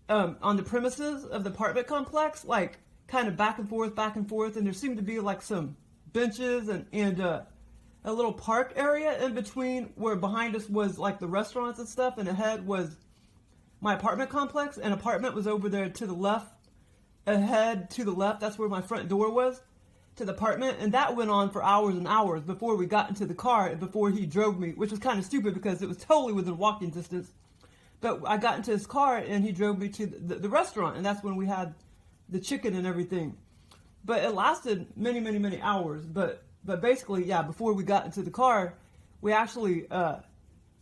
on the premises of the apartment complex, like kind of back and forth, and there seemed to be like some benches and a little park area in between, where behind us was like the restaurants and stuff, and ahead was my apartment complex. An apartment was over there to the left, ahead to the left. That's where my front door was to the apartment, and that went on for hours and hours before we got into the car and before he drove me, which was kind of stupid because it was totally within walking distance. But I got into his car and he drove me to the restaurant, and that's when we had the chicken and everything. But it lasted many hours. But basically, yeah, before we got into the car, we actually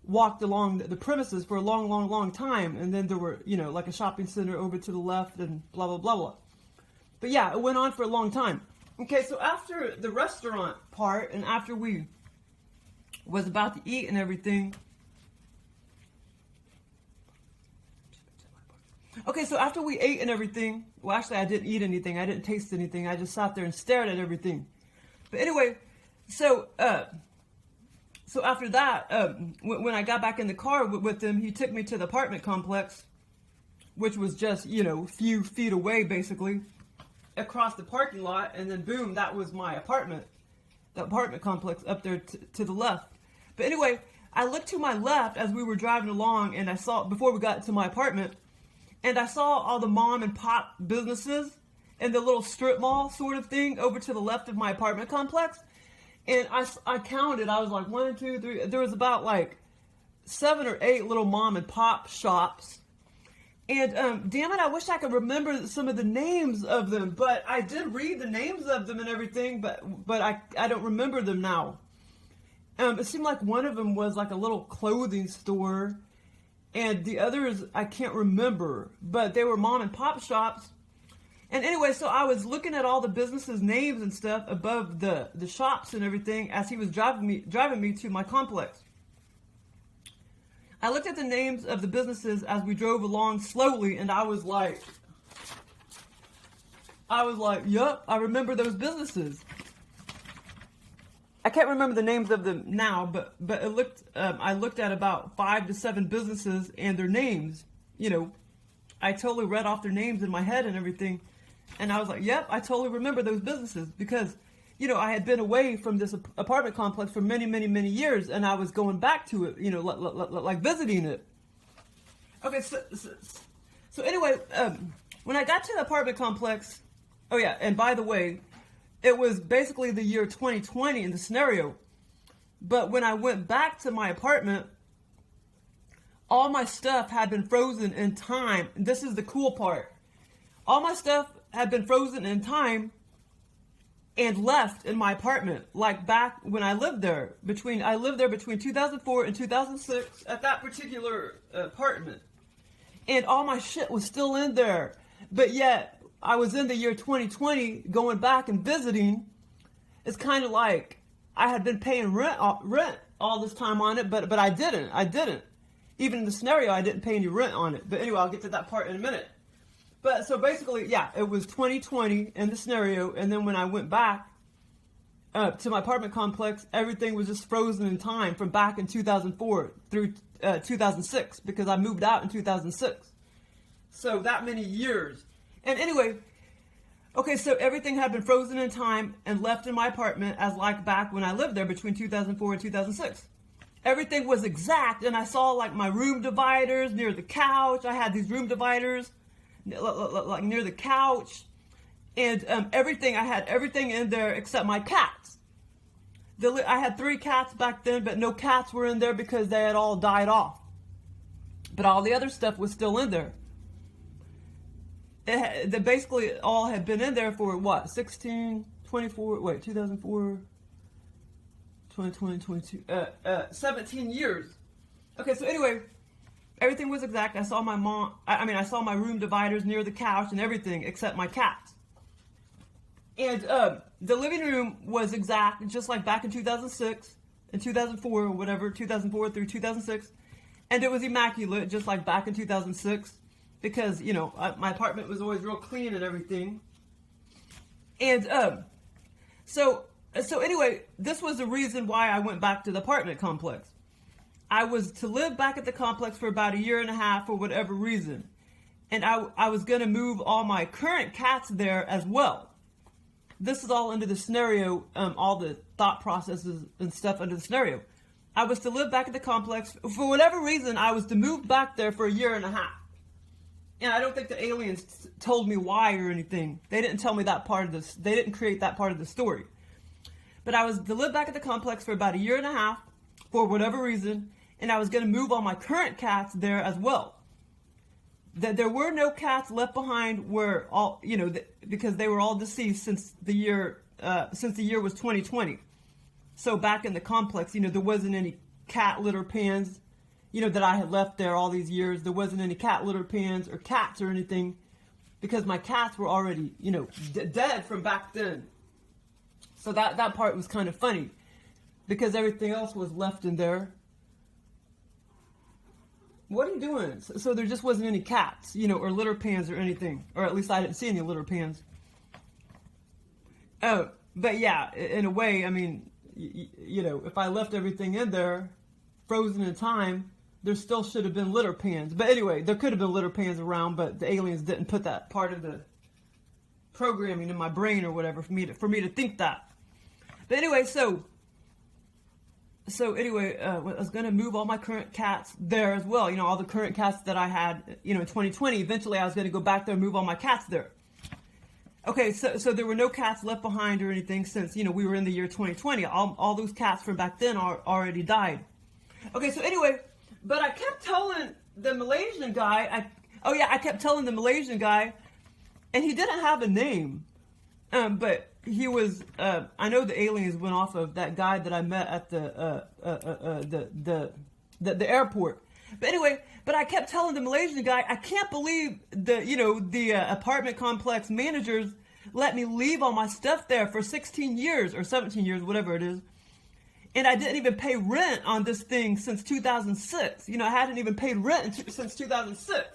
walked along the premises for a long, long, long time. And then there were, you know, like a shopping center over to the left and blah, blah, blah, blah. But yeah, it went on for a long time. Okay, so after the restaurant part and after we was about to eat and everything. Okay, so after we ate and everything, well, actually, I didn't eat anything. I didn't taste anything. I just sat there and stared at everything. But anyway, so after that, when I got back in the car with him, he took me to the apartment complex, which was just, you know, a few feet away, basically, across the parking lot. And then, boom, that was my apartment, the apartment complex up there to the left. But anyway, I looked to my left as we were driving along, and I saw, before we got to my apartment, and I saw all the mom and pop businesses and the little strip mall sort of thing over to the left of my apartment complex. And I counted, I was like, 1, 2, 3, there was about like 7 or 8 little mom and pop shops. And damn it, I wish I could remember some of the names of them, but I did read the names of them and everything, but I don't remember them now. It seemed like one of them was like a little clothing store, and the others I can't remember, but they were mom and pop shops. And anyway, so I was looking at all the businesses' names and stuff above the shops and everything as he was driving me to my complex. I looked at the names of the businesses as we drove along slowly, and I was like, yup, I remember those businesses. I can't remember the names of them now, but it looked. I looked at about 5 to 7 businesses and their names. You know, I totally read off their names in my head and everything, and I was like, "Yep, I totally remember those businesses," because, you know, I had been away from this apartment complex for many, many, many years, and I was going back to it. You know, like visiting it. Okay, so anyway, when I got to the apartment complex, oh yeah, and by the way, it was basically the year 2020 in the scenario. But when I went back to my apartment, all my stuff had been frozen in time. This is the cool part. All my stuff had been frozen in time and left in my apartment, like back when I lived there. I lived there between 2004 and 2006 at that particular apartment. And all my shit was still in there. But yet, I was in the year 2020 going back and visiting. It's kind of like I had been paying rent all this time on it, but I didn't. Even in the scenario, I didn't pay any rent on it. But anyway, I'll get to that part in a minute. But so basically, yeah, it was 2020 in the scenario. And then when I went back to my apartment complex, everything was just frozen in time from back in 2004 through 2006, because I moved out in 2006. So that many years. And anyway, okay, so everything had been frozen in time and left in my apartment as like back when I lived there between 2004 and 2006. Everything was exact, and I saw like my room dividers near the couch. I had these room dividers like near the couch, and everything. I had everything in there except my cats. I had 3 cats back then, but no cats were in there because they had all died off. But all the other stuff was still in there. They basically all had been in there for what, 2004, 2020, 17 years. Okay, so anyway, everything was exact. I saw I saw my room dividers near the couch and everything except my cats. And the living room was exact, just like back in 2006 and 2004 or whatever, 2004 through 2006. And it was immaculate, just like back in 2006. Because, you know, my apartment was always real clean and everything. And so anyway, this was the reason why I went back to the apartment complex. I was to live back at the complex for about 1.5 years for whatever reason. And I was going to move all my current cats there as well. This is all under the scenario, all the thought processes and stuff under the scenario. I was to live back at the complex. For whatever reason, I was to move back there for 1.5 years. And I don't think the aliens told me why or anything. They didn't tell me that part of this. They didn't create that part of the story. But I was to live back at the complex for about 1.5 years for whatever reason. And I was going to move all my current cats there as well. That there were no cats left behind where all, you know, because they were all deceased since the year was 2020. So back in the complex, you know, there wasn't any cat litter pans that I had left there all these years. There wasn't any cat litter pans or cats or anything, because my cats were already, dead from back then. So that part was kind of funny, because everything else was left in there. What are you doing? So there just wasn't any cats, or litter pans or anything. Or at least I didn't see any litter pans. Oh, but yeah, in a way, I mean, if I left everything in there, frozen in time, there still should have been litter pans. But anyway, there could have been litter pans around, but the aliens didn't put that part of the programming in my brain or whatever for me to think that. But anyway, so anyway, I was going to move all my current cats there as well. All the current cats that I had, in 2020. Eventually, I was going to go back there and move all my cats there. Okay, so there were no cats left behind or anything since, we were in the year 2020. All those cats from back then already died. Okay, so anyway, but I kept telling the Malaysian guy, I kept telling the Malaysian guy, and he didn't have a name, but he was, I know the aliens went off of that guy that I met at the airport. But anyway, I kept telling the Malaysian guy, I can't believe the apartment complex managers let me leave all my stuff there for 16 years or 17 years, whatever it is. And I didn't even pay rent on this thing since 2006. I hadn't even paid rent since 2006.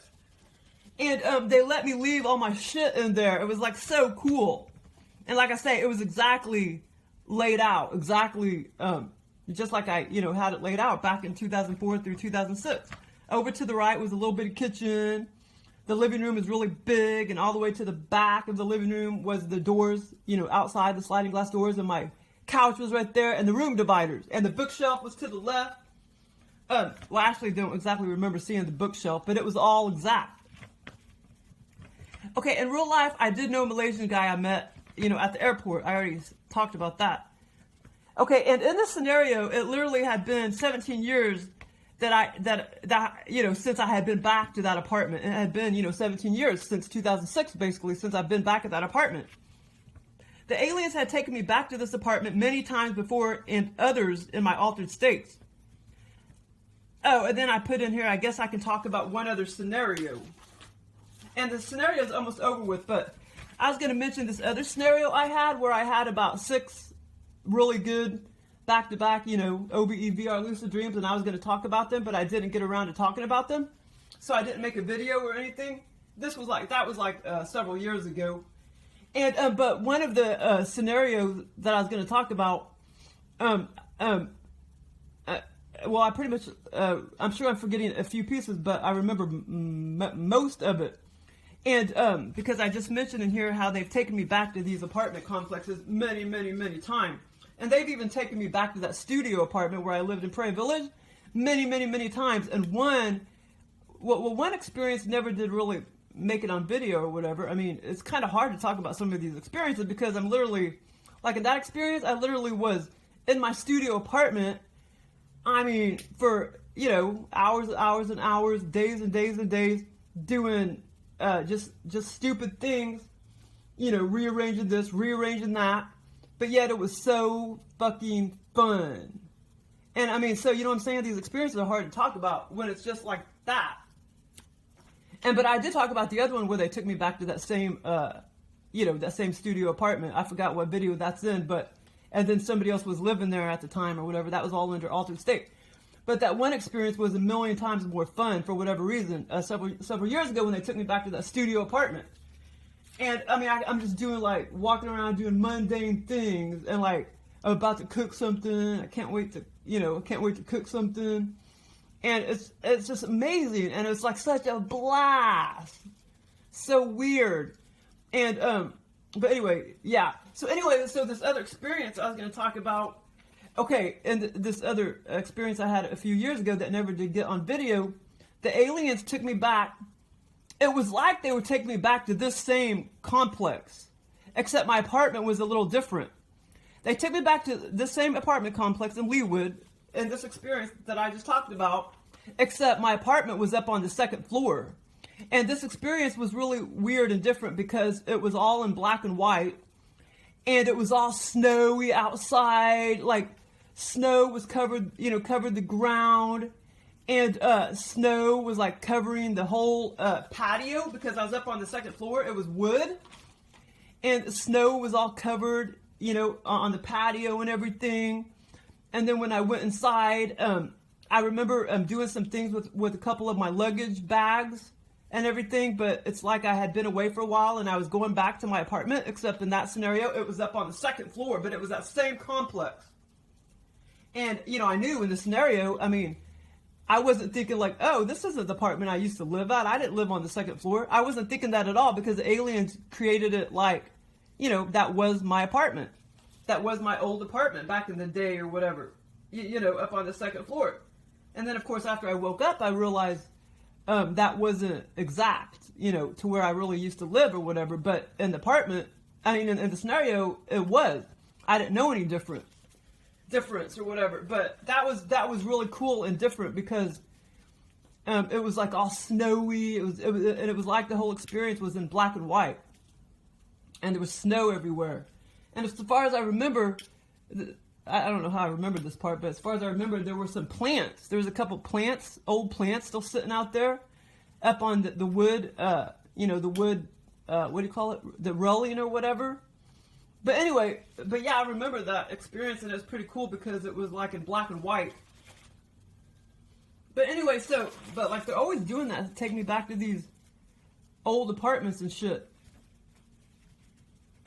And they let me leave all my shit in there. It was like so cool. And like I say, it was exactly laid out, just like I, had it laid out back in 2004 through 2006. Over to the right was a little bitty kitchen. The living room is really big, and all the way to the back of the living room was the doors, outside, the sliding glass doors, and my couch was right there, and the room dividers, and the bookshelf was to the left. Well, I actually don't exactly remember seeing the bookshelf, but it was all exact. Okay, in real life, I did know a Malaysian guy I met, at the airport. I already talked about that. Okay, and in this scenario, it literally had been 17 years since I had been back to that apartment. It had been, 17 years since 2006, basically, since I've been back at that apartment. The aliens had taken me back to this apartment many times before, and others in my altered states. Oh, and then I put in here, I guess I can talk about one other scenario. And the scenario is almost over with, but I was going to mention this other scenario I had, where I had about 6 really good back-to-back, OBE-Vr-Lucid dreams, and I was going to talk about them, but I didn't get around to talking about them, so I didn't make a video or anything. That was several years ago. And but one of the scenarios that I was going to talk about, well, I pretty much, I'm sure I'm forgetting a few pieces, but I remember most of it. And because I just mentioned in here how they've taken me back to these apartment complexes many, many, many times. And they've even taken me back to that studio apartment where I lived in Prairie Village many, many, many times. And one experience never did really make it on video or whatever. I mean, it's kind of hard to talk about some of these experiences because I'm literally, like in that experience, I literally was in my studio apartment, I mean, for, hours and hours and hours, days and days and days, doing just stupid things, rearranging this, rearranging that. But yet it was so fucking fun. And I mean, so you know what I'm saying? These experiences are hard to talk about when it's just like that. But I did talk about the other one where they took me back to that same, that same studio apartment. I forgot what video that's in, and then somebody else was living there at the time or whatever. That was all under altered state. But that one experience was a million times more fun for whatever reason. Several years ago when they took me back to that studio apartment. And I mean, I'm just doing walking around doing mundane things and I'm about to cook something. I can't wait to cook something. And it's just amazing. And it's such a blast. So weird. And, but anyway, yeah. So this other experience I was going to talk about. Okay. And this other experience I had a few years ago that never did get on video, the aliens took me back. It was like they were taking me back to this same complex, except my apartment was a little different. They took me back to this same apartment complex in Leawood, in this experience that I just talked about, except my apartment was up on the 2nd floor. And this experience was really weird and different because it was all in black and white, and it was all snowy outside, snow was covered the ground. and snow was like covering the whole patio because I was up on the second floor. It was wood, and snow was all covered, you know, on the patio and everything. And then when I went inside, I remember doing some things with a couple of my luggage bags and everything, but it's like I had been away for a while and I was going back to my apartment, except in that scenario, it was up on the second floor, but it was that same complex. And, you know, I knew in the scenario, I mean, I wasn't thinking like, oh, this isn't the apartment I used to live at. I didn't live on the second floor. I wasn't thinking that at all because the aliens created it like, you know, that was my apartment. That was my old apartment back in the day or whatever, you know, up on the second floor. And then, of course, after I woke up, I realized that wasn't exact, you know, to where I really used to live or whatever. But in the apartment, I mean, in the scenario, it was. I didn't know any difference or whatever. But that was really cool and different because it was like all snowy. It was like the whole experience was in black and white, and there was snow everywhere. And as far as I remember, I don't know how I remember this part, but as far as I remember, there were some plants. There was a couple plants, old plants, still sitting out there, up on the wood. You know, the wood. What do you call it? The railing or whatever. But anyway, yeah, I remember that experience, and it was pretty cool because it was like in black and white. But anyway, but like they're always doing that to take me back to these old apartments and shit.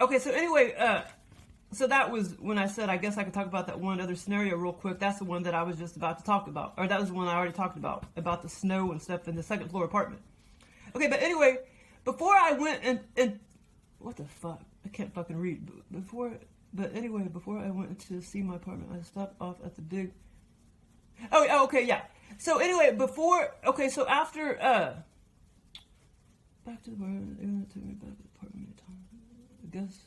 Okay, so anyway, so that was when I said I guess I could talk about that one other scenario real quick. That's the one that I was just about to talk about. Or that was the one I already talked about the snow and stuff in the second floor apartment. Okay, but anyway, before I went and what the fuck? I can't fucking read. Before I went to see my apartment, I stopped off at the big... Oh, okay, yeah. So anyway, so after, back to the bar, they went to me back to the apartment many times. I guess.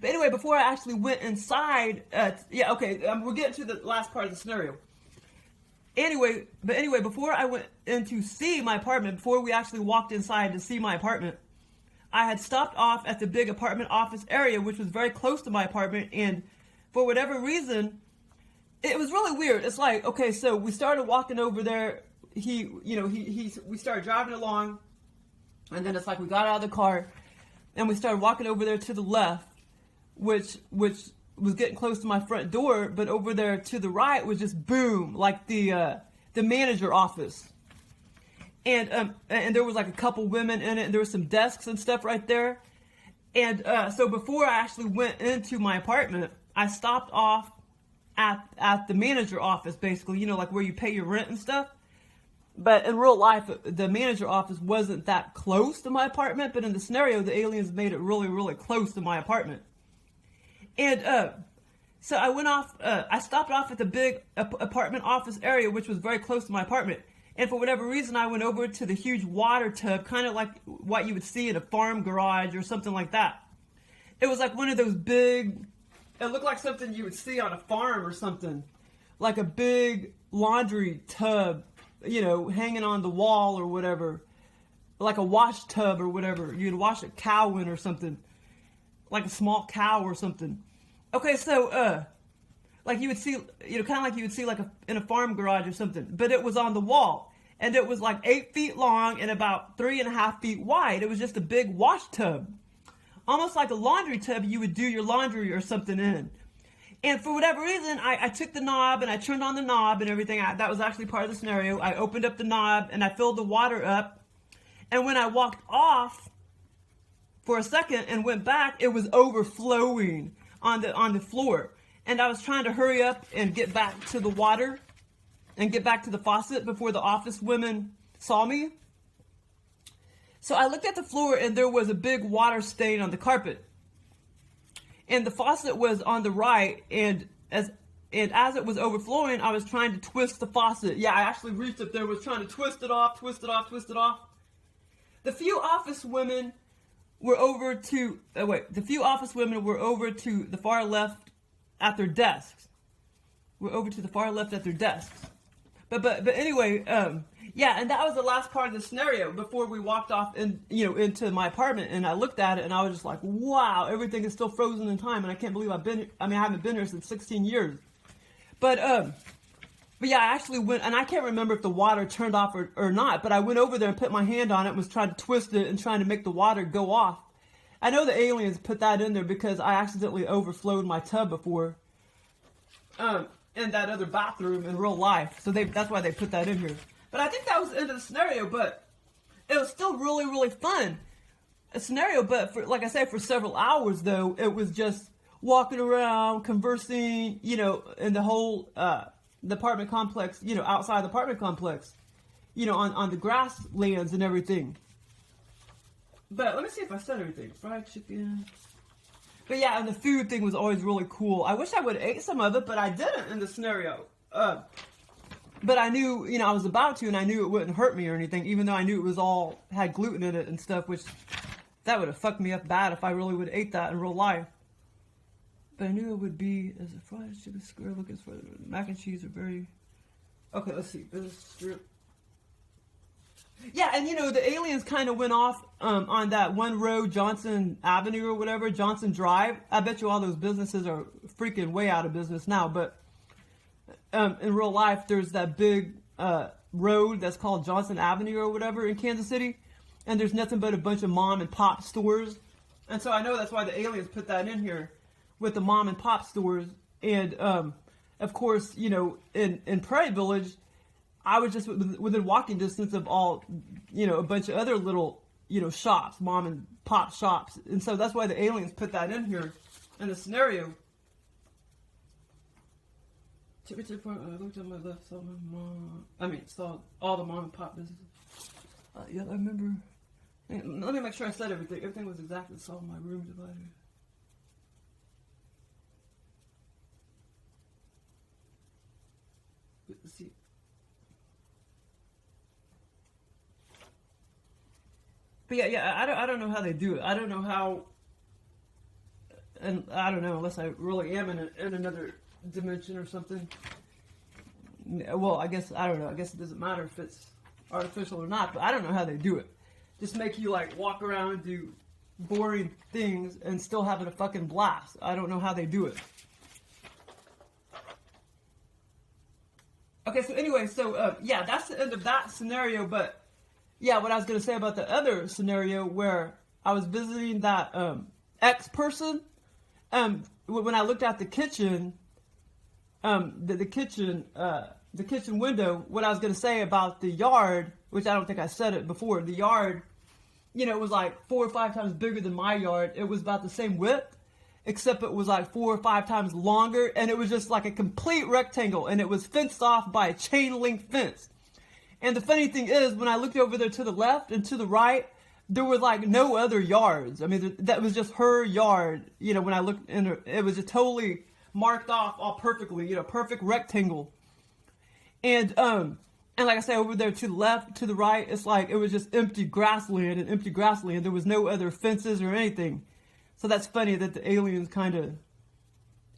Anyway, before I actually went inside, we're getting to the last part of the scenario. Anyway, before I went in to see my apartment, before we actually walked inside to see my apartment, I had stopped off at the big apartment office area, which was very close to my apartment, and for whatever reason, it was really weird. It's like, okay, so we started walking over there, we started driving along, and then it's like we got out of the car, and we started walking over there to the left, which was getting close to my front door, but over there to the right was just boom, like the manager office. And there was like a couple women in it, and there was some desks and stuff right there. And so before I actually went into my apartment, I stopped off at the manager office, basically, you know, like where you pay your rent and stuff. But in real life, the manager office wasn't that close to my apartment, but in the scenario, the aliens made it really, really close to my apartment. And so I went off, I stopped off at the big apartment office area, which was very close to my apartment. And for whatever reason, I went over to the huge water tub, kind of like what you would see in a farm garage or something like that. It was like one of those big, it looked like something you would see on a farm or something. Like a big laundry tub, you know, hanging on the wall or whatever. Like a wash tub or whatever. You'd wash a cow in or something. Like a small cow or something. Okay, so, like you would see, you know, kind of like you would see like in a farm garage or something. But it was on the wall. And it was like 8 feet long and about 3.5 feet wide. It was just a big wash tub. Almost like a laundry tub you would do your laundry or something in. And for whatever reason, I took the knob and I turned on the knob and everything. That was actually part of the scenario. I opened up the knob and I filled the water up. And when I walked off for a second and went back, it was overflowing on the floor. And I was trying to hurry up and get back to the water and get back to the faucet before the office women saw me. So I looked at the floor and there was a big water stain on the carpet. And the faucet was on the right, and as it was overflowing, I was trying to twist the faucet. Yeah, I actually reached up there, was trying to twist it off. The few office women were over to the far left at their desks. But anyway, yeah, and that was the last part of the scenario before we walked off into my apartment, and I looked at it and I was just like, wow, everything is still frozen in time, and I can't believe I haven't been here since 16 years. But yeah, I actually went, and I can't remember if the water turned off or not, but I went over there and put my hand on it and was trying to twist it and trying to make the water go off. I know the aliens put that in there because I accidentally overflowed my tub before in that other bathroom in real life. So that's why they put that in here. But I think that was the end of the scenario, but it was still really, really fun. A scenario, but for, like I said, for several hours, though, it was just walking around, conversing, you know, in the whole the apartment complex, you know, outside the apartment complex, you know, on the grasslands and everything. But let me see if I said everything. Fried chicken. But yeah, and the food thing was always really cool. I wish I would have ate some of it, but I didn't in the scenario. But I knew, you know, I was about to, and I knew it wouldn't hurt me or anything, even though I knew it was all, had gluten in it and stuff, which that would have fucked me up bad if I really would have ate that in real life. But I knew it would be, as a fried chicken square looking for mac and cheese are very, okay, let's see, business strip. Yeah, and you know, the aliens kind of went off on that one road, Johnson Avenue or whatever, Johnson Drive. I bet you all those businesses are freaking way out of business now, but in real life, there's that big road that's called Johnson Avenue or whatever in Kansas City, and there's nothing but a bunch of mom and pop stores. And so I know that's why the aliens put that in here with the mom and pop stores. And of course, you know, in Prairie Village, I was just within walking distance of all, you know, a bunch of other little, you know, shops, mom and pop shops. And so that's why the aliens put that in here in the scenario. I looked at my left, saw my mom. Saw all the mom and pop businesses. Yeah, I remember. Let me make sure I said everything. Everything was exactly, saw my room divider. Let's see. But yeah, I don't know how they do it. I don't know how, and I don't know unless I really am in another dimension or something. Well, I guess, I don't know. I guess it doesn't matter if it's artificial or not, but I don't know how they do it. Just make you like walk around, do boring things, and still having a fucking blast. I don't know how they do it. Okay, so anyway, yeah, that's the end of that scenario, but yeah, what I was going to say about the other scenario where I was visiting that ex-person, when I looked at the kitchen, the kitchen window, what I was going to say about the yard, which I don't think I said it before, the yard, you know, it was like 4 or 5 times bigger than my yard. It was about the same width, except it was like 4 or 5 times longer, and it was just like a complete rectangle, and it was fenced off by a chain link fence. And the funny thing is, when I looked over there to the left and to the right, there were like no other yards. I mean, that was just her yard. You know, when I looked in her, it was just totally marked off all perfectly, you know, perfect rectangle. And like I say, over there to the left, to the right, it's like it was just empty grassland and empty grassland. There was no other fences or anything. So that's funny that the aliens kind of,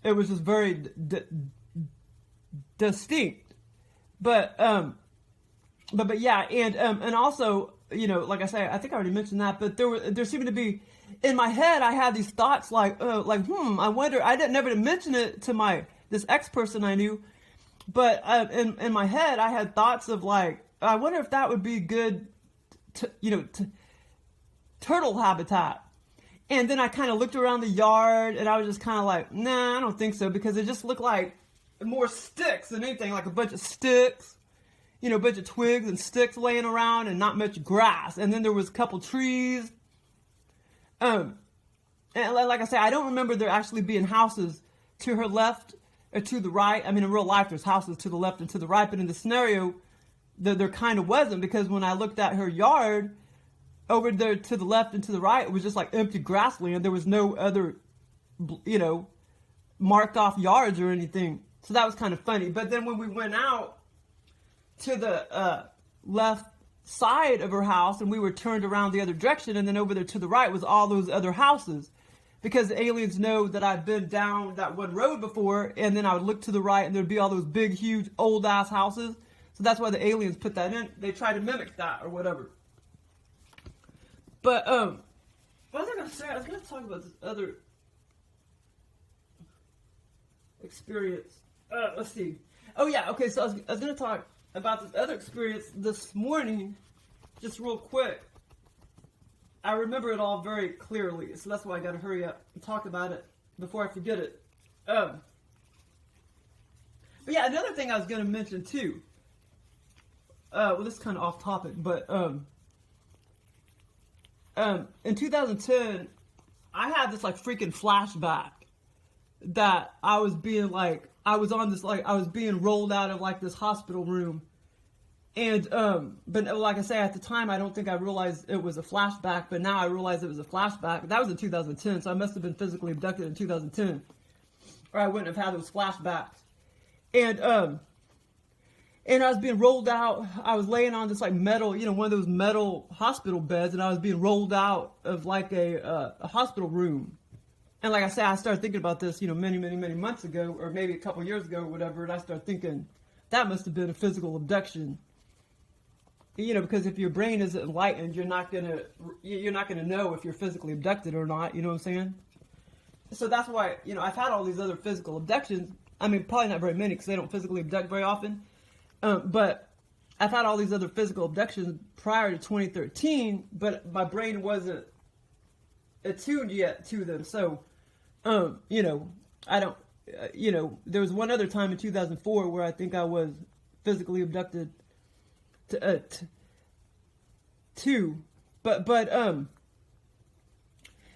it was just very distinct. But yeah, and also, you know, like I say, I think I already mentioned that, but there seemed to be, in my head, I had these thoughts like, I wonder, I didn't never mention it to this ex-person I knew, but in my head, I had thoughts of like, I wonder if that would be good, turtle habitat. And then I kind of looked around the yard, and I was just kind of like, nah, I don't think so, because it just looked like more sticks than anything, like a bunch of sticks. You know, a bunch of twigs and sticks laying around and not much grass. And then there was a couple trees. And like I say, I don't remember there actually being houses to her left or to the right. I mean, in real life, there's houses to the left and to the right. But in the scenario, there kind of wasn't, because when I looked at her yard, over there to the left and to the right, it was just like empty grassland. There was no other, you know, marked off yards or anything. So that was kind of funny. But then when we went out to the left side of her house, and we were turned around the other direction, and then over there to the right was all those other houses, because the aliens know that I've been down that one road before, and then I would look to the right and there'd be all those big, huge, old ass houses. So that's why the aliens put that in. They try to mimic that or whatever. But what was I gonna say? I was gonna talk about this other experience. let's see. Oh yeah, okay. So I was gonna talk about this other experience this morning, just real quick. I remember it all very clearly, so that's why I got to hurry up and talk about it before I forget it. But yeah, another thing I was gonna mention too. Well, this is kind of off topic, but in 2010, I had this like freaking flashback that I was being like, I was being rolled out of like this hospital room. And, but like I say, at the time, I don't think I realized it was a flashback, but now I realize it was a flashback. That was in 2010, so I must have been physically abducted in 2010, or I wouldn't have had those flashbacks. And I was being rolled out. I was laying on this like metal, one of those metal hospital beds, and I was being rolled out of like a hospital room. And like I said, I started thinking about this, many, many, many months ago, or maybe a couple years ago, or whatever. And I started thinking that must have been a physical abduction. Because if your brain isn't enlightened, you're not gonna know if you're physically abducted or not. You know what I'm saying? So that's why, I've had all these other physical abductions. I mean, probably not very many because they don't physically abduct very often. But I've had all these other physical abductions prior to 2013, but my brain wasn't attuned yet to them. So, I don't, there was one other time in 2004 where I think I was physically abducted but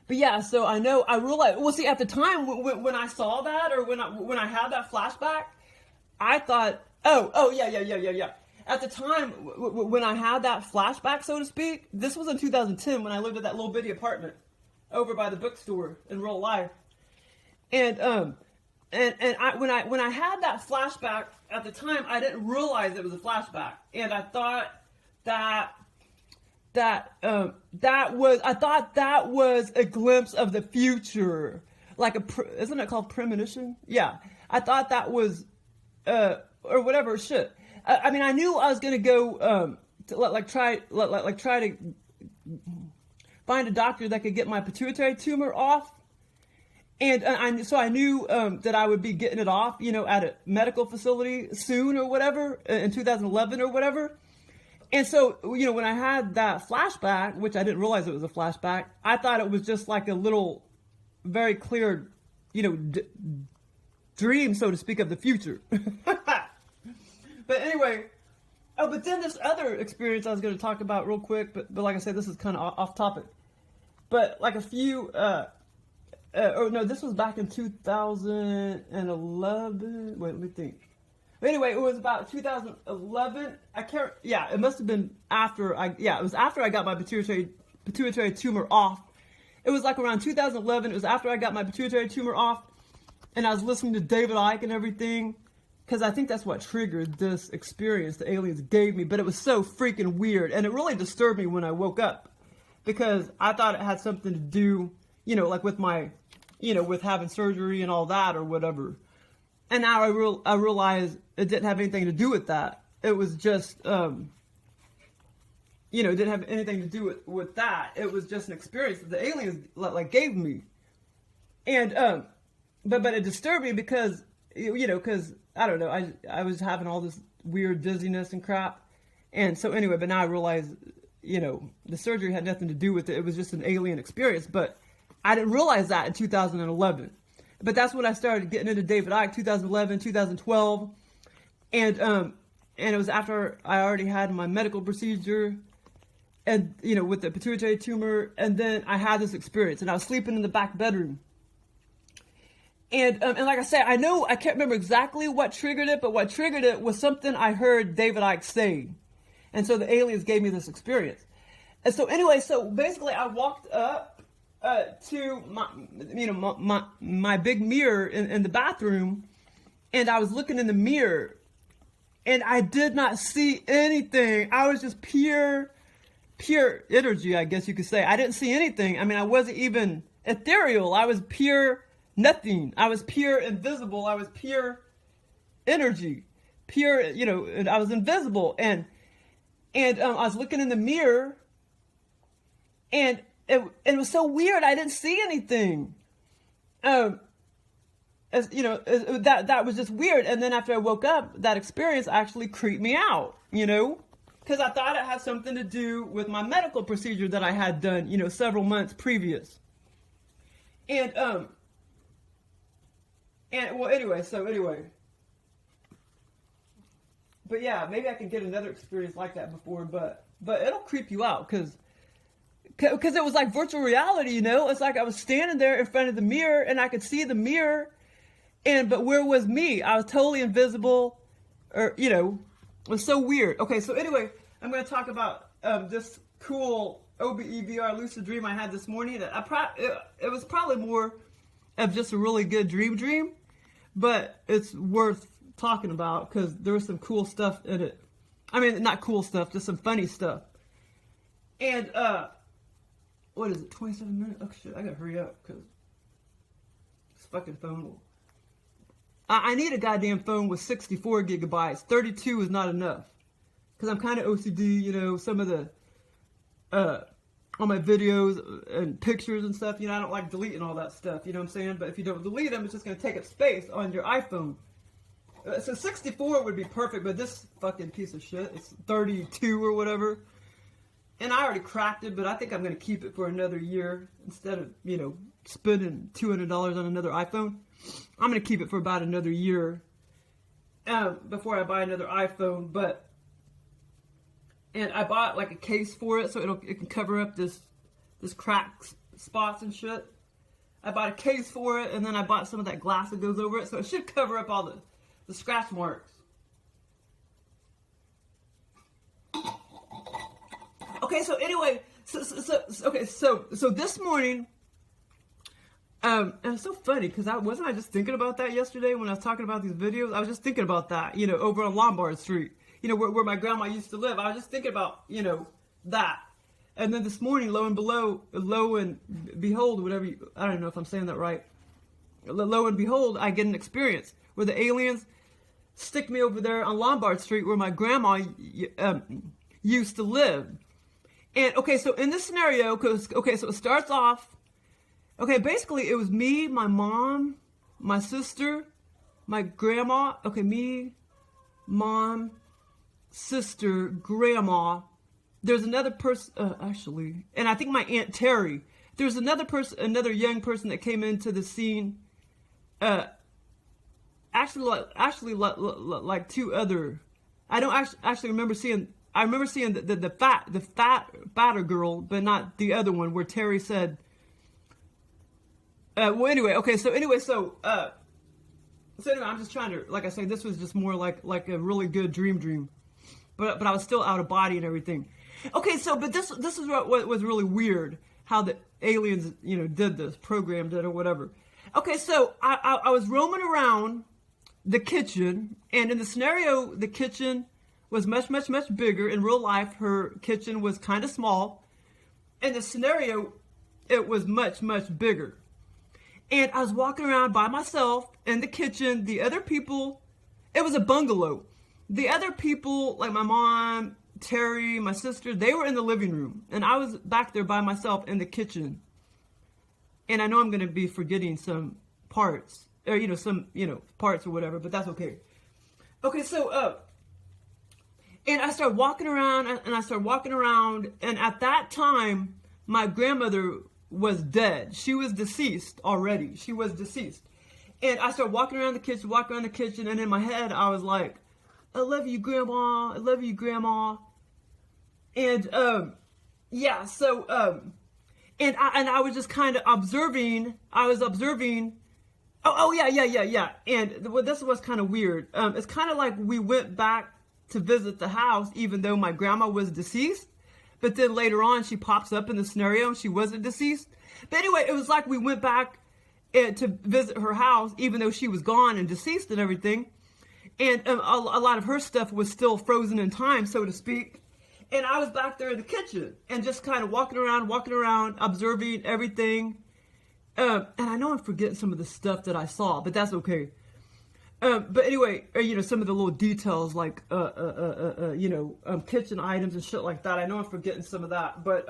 yeah, so I realized, well, see, at the time when I saw that, or when I had that flashback, I thought, yeah. At the time when I had that flashback, so to speak, this was in 2010 when I lived at that little bitty apartment over by the bookstore in real life. And when I had that flashback at the time, I didn't realize it was a flashback, and I thought that was a glimpse of the future, like isn't it called premonition? Yeah, I thought that was or whatever shit. I mean, I knew I was gonna go try to find a doctor that could get my pituitary tumor off. And so I knew that I would be getting it off, at a medical facility soon or whatever, in 2011 or whatever. And so, when I had that flashback, which I didn't realize it was a flashback, I thought it was just like a little, very clear, dream, so to speak, of the future. But anyway, but then this other experience I was going to talk about real quick, but like I said, this is kind of off topic. But like a few... this was back in 2011. Wait, let me think. Anyway, it was about 2011. It must have been after it was after I got my pituitary tumor off. It was like around 2011. It was after I got my pituitary tumor off, and I was listening to David Icke and everything, because I think that's what triggered this experience the aliens gave me. But it was so freaking weird, and it really disturbed me when I woke up, because I thought it had something to do, like with my, with having surgery and all that or whatever. And now I realize it didn't have anything to do with that. It was just, it didn't have anything to do with that. It was just an experience that the aliens gave me. And, but it disturbed me because, because I don't know, I was having all this weird dizziness and crap. And so anyway, but now I realize, the surgery had nothing to do with it. It was just an alien experience. But I didn't realize that in 2011. But that's when I started getting into David Icke, 2011, 2012. And it was after I already had my medical procedure and, with the pituitary tumor. And then I had this experience, and I was sleeping in the back bedroom. And like I said, I can't remember exactly what triggered it, but what triggered it was something I heard David Icke say. And so the aliens gave me this experience. And so anyway, so basically I walked up to my big mirror in the bathroom, and I was looking in the mirror, and I did not see anything. I was just pure energy, I guess you could say. I didn't see anything. I mean, I wasn't even ethereal. I was pure nothing. I was pure invisible. I was pure energy, and I was invisible. And I was looking in the mirror, and it was so weird. I didn't see anything. And that was just weird. And then after I woke up, that experience actually creeped me out, because I thought it had something to do with my medical procedure that I had done, several months previous. And well, anyway. But yeah, maybe I can get another experience like that before, but it'll creep you out because it was like virtual reality, It's like I was standing there in front of the mirror and I could see the mirror, but where was me? I was totally invisible, or it was so weird. Okay, so anyway, I'm going to talk about this cool OBE-Vr-Lucid dream I had this morning. It was probably more of just a really good dream, but it's worth talking about because there was some cool stuff in it. I mean, not cool stuff, just some funny stuff. And what is it, 27 minutes? Oh shit, I gotta hurry up because this fucking phone will... I need a goddamn phone with 64 gigabytes. 32 is not enough because I'm kind of OCD, some of the on my videos and pictures and stuff, I don't like deleting all that stuff, you know what I'm saying? But if you don't delete them, it's just going to take up space on your iPhone. So 64 would be perfect, but this fucking piece of shit, it's 32 or whatever. And I already cracked it, but I think I'm going to keep it for another year instead of, spending $200 on another iPhone. I'm going to keep it for about another year before I buy another iPhone, and I bought like a case for it so it can cover up this crack spots and shit. I bought a case for it, and then I bought some of that glass that goes over it, so it should cover up all the scratch marks. Okay, so anyway, so this morning, and it's so funny because wasn't I just thinking about that yesterday when I was talking about these videos? I was just thinking about that, over on Lombard Street. Where my grandma used to live. I was just thinking about, that. And then this morning, lo and behold, whatever, I don't know if I'm saying that right. Lo and behold, I get an experience where the aliens stick me over there on Lombard Street where my grandma used to live. And, okay, so in this scenario, so it starts off, basically it was me, my mom, my sister, my grandma, me, mom, sister, grandma. There's another person, actually, and I think my Aunt Terry. There's another young person that came into the scene. Actually, like two other. I don't actually remember seeing. I remember seeing the fatter girl, but not the other one where Terry said. Well, anyway, so anyway, I'm just trying to, like I say, this was just more like a really good dream. But I was still out of body and everything. Okay, so but this is what was really weird, how the aliens did this, programmed it or whatever. Okay, so I was roaming around the kitchen, and in the scenario, the kitchen was much bigger. In real life, her kitchen was kind of small. In the scenario, it was much bigger. And I was walking around by myself in the kitchen. The other people, it was a bungalow. The other people, like my mom, Terry, my sister, they were in the living room. And I was back there by myself in the kitchen. And I know I'm going to be forgetting some parts. Or, some, parts or whatever. But that's okay. Okay, so, and I started walking around. And at that time, my grandmother was dead. She was deceased already. And I started walking around the kitchen. And in my head, I was like, I love you, Grandma. And, yeah, so, and I was just kind of observing. Oh, yeah. And this was kind of weird. It's kind of like we went back to visit the house, even though my grandma was deceased. But then later on, she pops up in the scenario and she wasn't deceased. But anyway, it was like we went back to visit her house, even though she was gone and deceased and everything. And a lot of her stuff was still frozen in time, so to speak. And I was back there in the kitchen and just kind of walking around, observing everything. And I know I'm forgetting some of the stuff that I saw, but that's okay. But anyway, some of the little details like, kitchen items and shit like that. I know I'm forgetting some of that. But,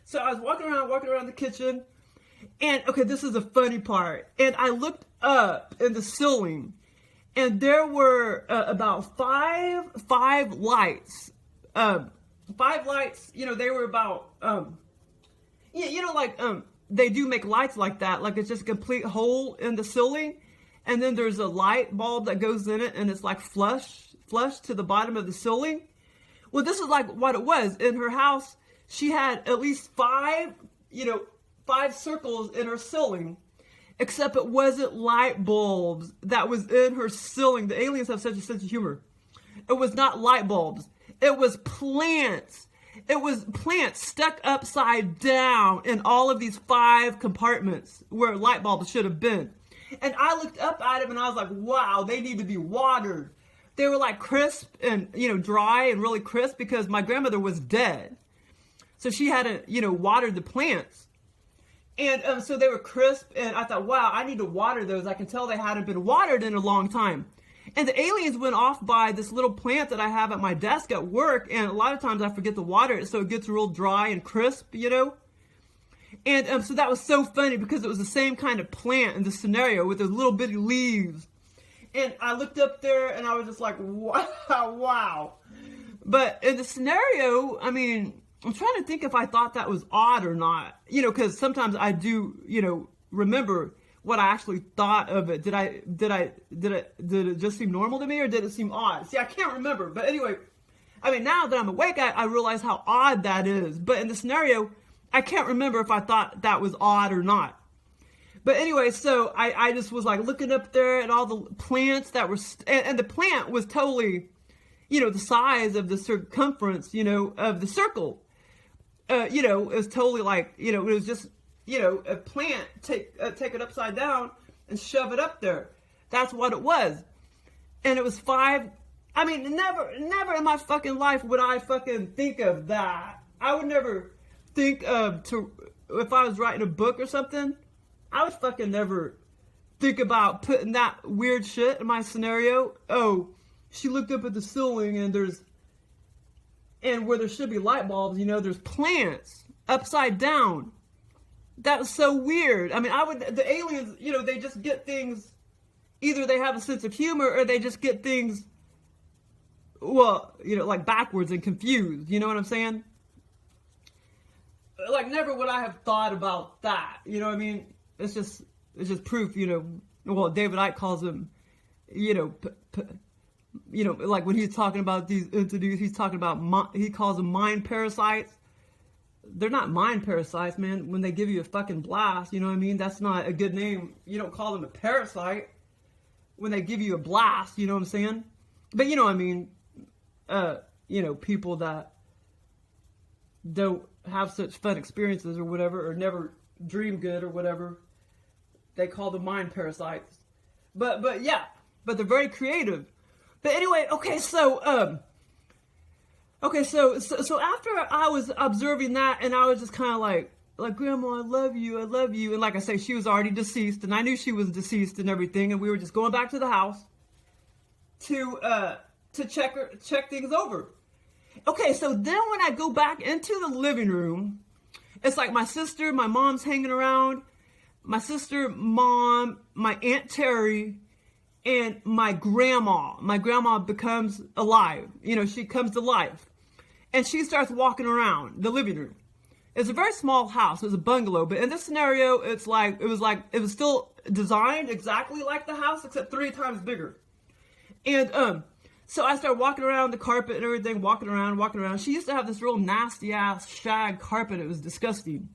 so I was walking around the kitchen. And, okay, this is the funny part. And I looked in the ceiling, and there were about five lights. Five lights. You know, they were about yeah, you know, like they do make lights like that. Like it's just a complete hole in the ceiling, and then there's a light bulb that goes in it, and it's like flush to the bottom of the ceiling. Well, this is like what it was in her house. She had at least five circles in her ceiling, except it wasn't light bulbs that was in her ceiling. The aliens have such a sense of humor. It was not light bulbs. It was plants. It was plants stuck upside down in all of these 5 compartments where light bulbs should have been. And I looked up at them and I was like, wow, they need to be watered. They were like crisp and, you know, dry and really crisp because my grandmother was dead. So she hadn't, you know, watered the plants. And so they were crisp, and I thought, wow, I need to water those. I can tell they hadn't been watered in a long time. And the aliens went off by this little plant that I have at my desk at work, and a lot of times I forget to water it, so it gets real dry and crisp, you know? And so that was so funny because it was the same kind of plant in the scenario with those little bitty leaves. And I looked up there, and I was just like, wow. But in the scenario, I mean, I'm trying to think if I thought that was odd or not, you know, because sometimes I do, you know, remember what I actually thought of it. Did it just seem normal to me, or did it seem odd? See, I can't remember. But anyway, I mean, now that I'm awake, I realize how odd that is. But in the scenario, I can't remember if I thought that was odd or not. But anyway, so I just was like looking up there at all the plants that were, and the plant was totally, you know, the size of the circumference, you know, of the circle. You know, it was totally like, you know, it was just, you know, a plant, take it upside down and shove it up there. That's what it was. And it was 5, I mean, never in my fucking life would I fucking think of that. I would never think of, if I was writing a book or something, I would fucking never think about putting that weird shit in my scenario. Oh, she looked up at the ceiling and where there should be light bulbs, you know, there's plants upside down. That was so weird. I mean, the aliens, you know, they just get things, either they have a sense of humor or they just get things, well, you know, like backwards and confused. You know what I'm saying? Like, never would I have thought about that. You know what I mean? It's just proof, you know. Well, David Icke calls them, you know, you know, like when he's talking about these entities, he's talking about, he calls them mind parasites. They're not mind parasites, man. When they give you a fucking blast, you know what I mean? That's not a good name. You don't call them a parasite when they give you a blast, you know what I'm saying? But you know what I mean? You know, people that don't have such fun experiences or whatever, or never dream good or whatever, they call them mind parasites. But yeah, but they're very creative. But anyway, okay, so after I was observing that, and I was just kind of like, Grandma, I love you. And like I say, she was already deceased, and I knew she was deceased and everything, and we were just going back to the house to check things over. Okay, so then when I go back into the living room, it's like my sister, my mom's hanging around, my sister, mom, my Aunt Terry, and my grandma. My grandma becomes alive. You know, she comes to life. And she starts walking around the living room. It's a very small house. It was a bungalow. But in this scenario, it was still designed exactly like the house, except 3 times bigger. And so I started walking around the carpet and everything, walking around. She used to have this real nasty ass shag carpet. It was disgusting.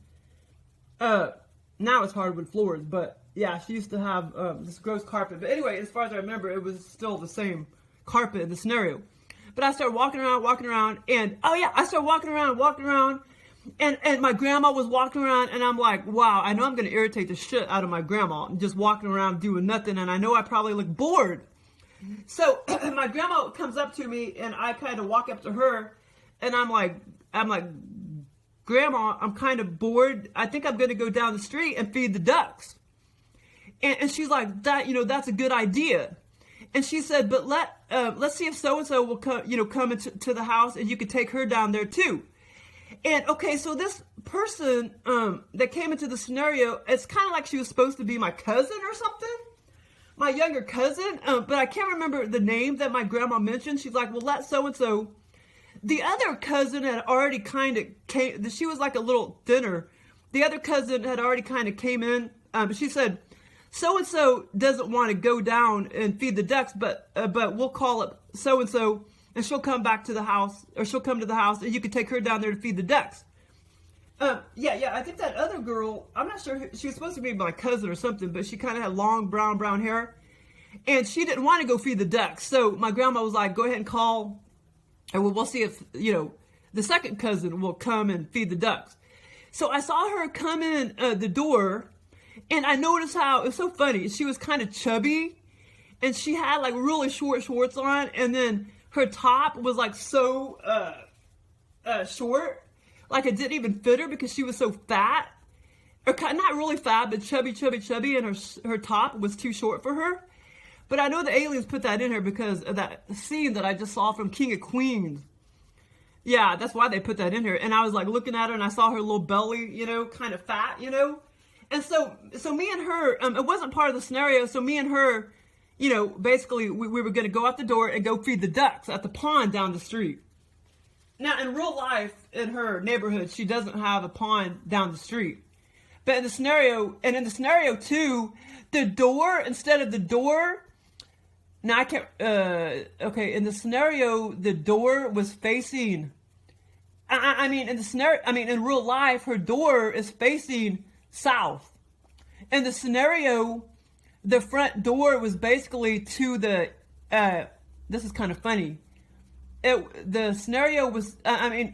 Now it's hardwood floors, but yeah, she used to have this gross carpet. But anyway, as far as I remember, it was still the same carpet in the scenario. But I started walking around, and oh yeah, I started walking around, and my grandma was walking around, and I'm like, wow, I know I'm gonna irritate the shit out of my grandma. I'm just walking around doing nothing, and I know I probably look bored. So my grandma comes up to me, and I kind of walk up to her, and I'm like, Grandma, I'm kind of bored. I think I'm gonna go down the street and feed the ducks. And she's like, that's a good idea. And she said, but let's see if so-and-so will come into the house, and you could take her down there too. And okay, so this person that came into the scenario, it's kind of like she was supposed to be my cousin or something. my younger cousin, but I can't remember the name that my grandma mentioned. She's like, well, that's so-and-so. The other cousin had already kind of came, she was like a little thinner. The other cousin had already kind of came in. She said, so-and-so doesn't want to go down and feed the ducks, but we'll call it so-and-so, and she'll come back to the house, or she'll come to the house, and you can take her down there to feed the ducks. Yeah, I think that other girl, I'm not sure, she was supposed to be my cousin or something, but she kind of had long brown hair, and she didn't want to go feed the ducks. So my grandma was like, go ahead and call, and we'll see if, the second cousin will come and feed the ducks. So I saw her come in the door, and I noticed how, it was so funny, she was kind of chubby, and she had like really short shorts on, and then her top was like so short. Like it didn't even fit her because she was so fat, or not really fat, but chubby, and her top was too short for her. But I know the aliens put that in her because of that scene that I just saw from King of Queens. Yeah, that's why they put that in her. And I was like looking at her, and I saw her little belly, kind of fat, And so me and her, it wasn't part of the scenario. So me and her, basically we were going to go out the door and go feed the ducks at the pond down the street. Now, in real life, in her neighborhood, she doesn't have a pond down the street. But in the scenario too, the door, instead of the door, now I can't, okay, in the scenario, the door was facing, in real life, her door is facing south. In the scenario, the front door was basically to the, this is kind of funny. The scenario was, in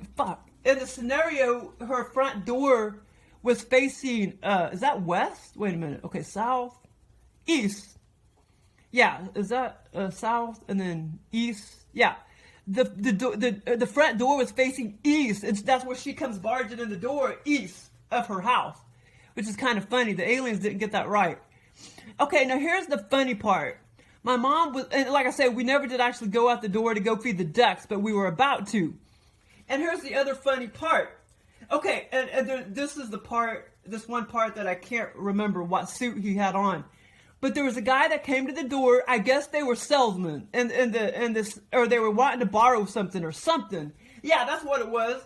the scenario, her front door was facing, is that west? Wait a minute. Okay, south, east. Yeah, is that south and then east? Yeah. The front door was facing east. That's where she comes barging in the door, east of her house, which is kind of funny. The aliens didn't get that right. Okay, now here's the funny part. My mom was, and like I said, we never did actually go out the door to go feed the ducks, but we were about to. And here's the other funny part. Okay, and this is this one part that I can't remember what suit he had on. But there was a guy that came to the door. I guess they were salesmen, or they were wanting to borrow something or something. Yeah, that's what it was.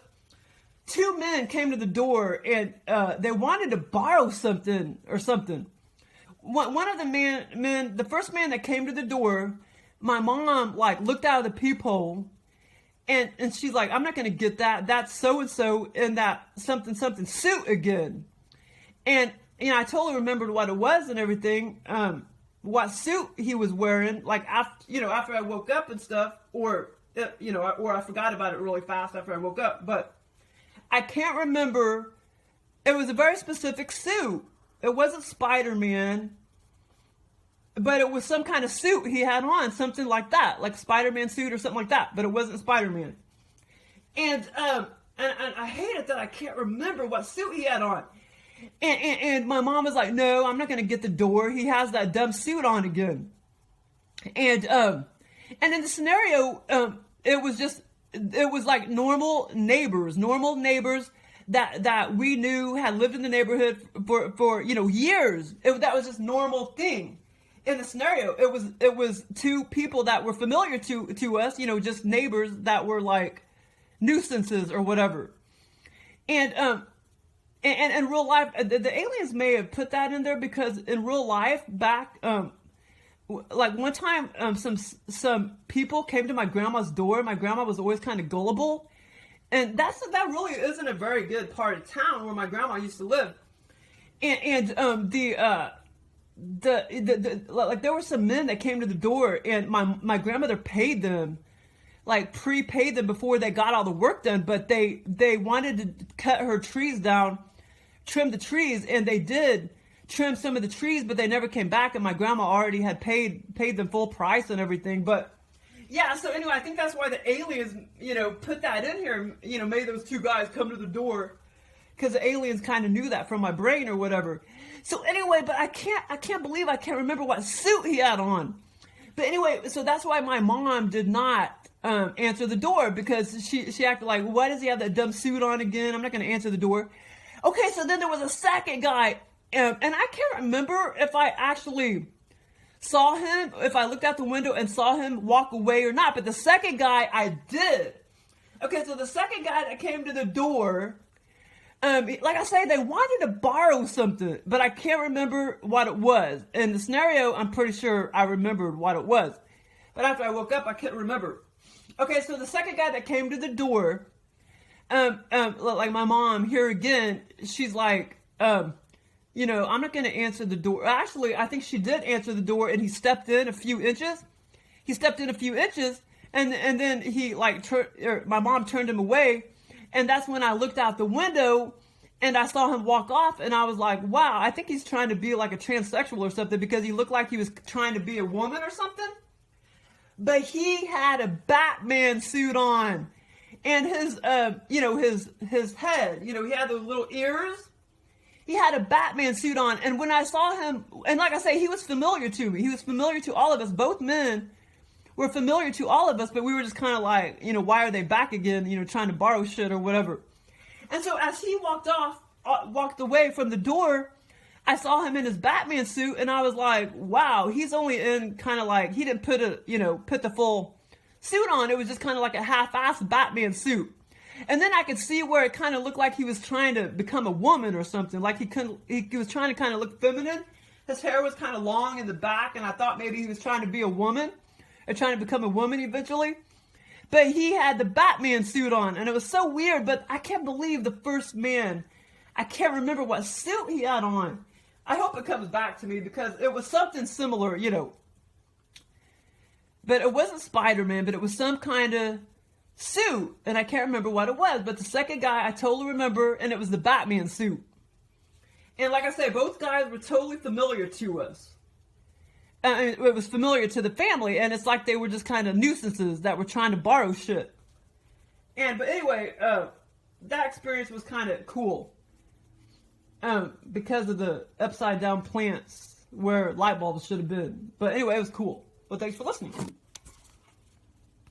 Two men came to the door, and they wanted to borrow something or something. One of the men, the first man that came to the door, my mom looked out of the peephole, and she's like, I'm not gonna get that. That's so and so in that something suit again. And I totally remembered what it was and everything, what suit he was wearing. After I woke up and stuff, or I forgot about it really fast after I woke up. But I can't remember. It was a very specific suit. It wasn't Spider-Man, but it was some kind of suit he had on, something like that, like Spider-Man suit or something like that, but it wasn't Spider-Man. And I hate it that I can't remember what suit he had on. And my mom was like, no, I'm not going to get the door. He has that dumb suit on again. And in the scenario, it was like normal neighbors that we knew had lived in the neighborhood for years. That was just normal thing. In the scenario, it was two people that were familiar to us, just neighbors that were like nuisances or whatever. And in real life, the aliens may have put that in there because in real life back, one time, some people came to my grandma's door. My grandma was always kind of gullible. And that really isn't a very good part of town where my grandma used to live. And there were some men that came to the door, and my grandmother paid them, prepaid them before they got all the work done. But they wanted to cut her trees down, trim the trees, and they did trim some of the trees, but they never came back. And my grandma already had paid them full price and everything, but. Yeah, so anyway, I think that's why the aliens, put that in here, made those two guys come to the door, because the aliens kind of knew that from my brain or whatever. So anyway, but I can't believe I can't remember what suit he had on. But anyway, so that's why my mom did not answer the door, because she acted like, why does he have that dumb suit on again? I'm not going to answer the door. Okay, so then there was a second guy, and I can't remember if I actually saw him, if I looked out the window and saw him walk away or not. But the second guy, I did. Okay, so the second guy that came to the door, like I say, they wanted to borrow something, but I can't remember what it was. In the scenario, I'm pretty sure I remembered what it was. But after I woke up, I couldn't remember. Okay, so the second guy that came to the door, like my mom here again, she's like, you know, I'm not going to answer the door. Actually, I think she did answer the door, and he stepped in a few inches. He stepped in a few inches, and then he like my mom turned him away, and that's when I looked out the window, and I saw him walk off, and I was like, wow, I think he's trying to be like a transsexual or something, because he looked like he was trying to be a woman or something. But he had a Batman suit on, and his, you know, his head, you know, he had those little ears. He had a Batman suit on, and when I saw him, and like I say, he was familiar to me. He was familiar to all of us. Both men were familiar to all of us, but we were just kind of like, you know, why are they back again, you know, trying to borrow shit or whatever. And so as he walked away from the door, I saw him in his Batman suit, and I was like, wow, he's only in kind of like, he didn't put the full suit on. It was just kind of like a half-assed Batman suit. And then I could see where it kind of looked like he was trying to become a woman or something. Like he was trying to kind of look feminine. His hair was kind of long in the back, and I thought maybe he was trying to be a woman or trying to become a woman eventually. But he had the Batman suit on, and it was so weird, but I can't believe the first man, I can't remember what suit he had on. I hope it comes back to me, because it was something similar, you know. But it wasn't Spider-Man, but it was some kind of suit, and I can't remember what it was. But the second guy I totally remember, and it was the Batman suit. And like I say, both guys were totally familiar to us. It was familiar to the family, and it's like they were just kind of nuisances that were trying to borrow shit. But anyway, that experience was kind of cool. Because of the upside down plants where light bulbs should have been. But anyway, it was cool. Well, thanks for listening.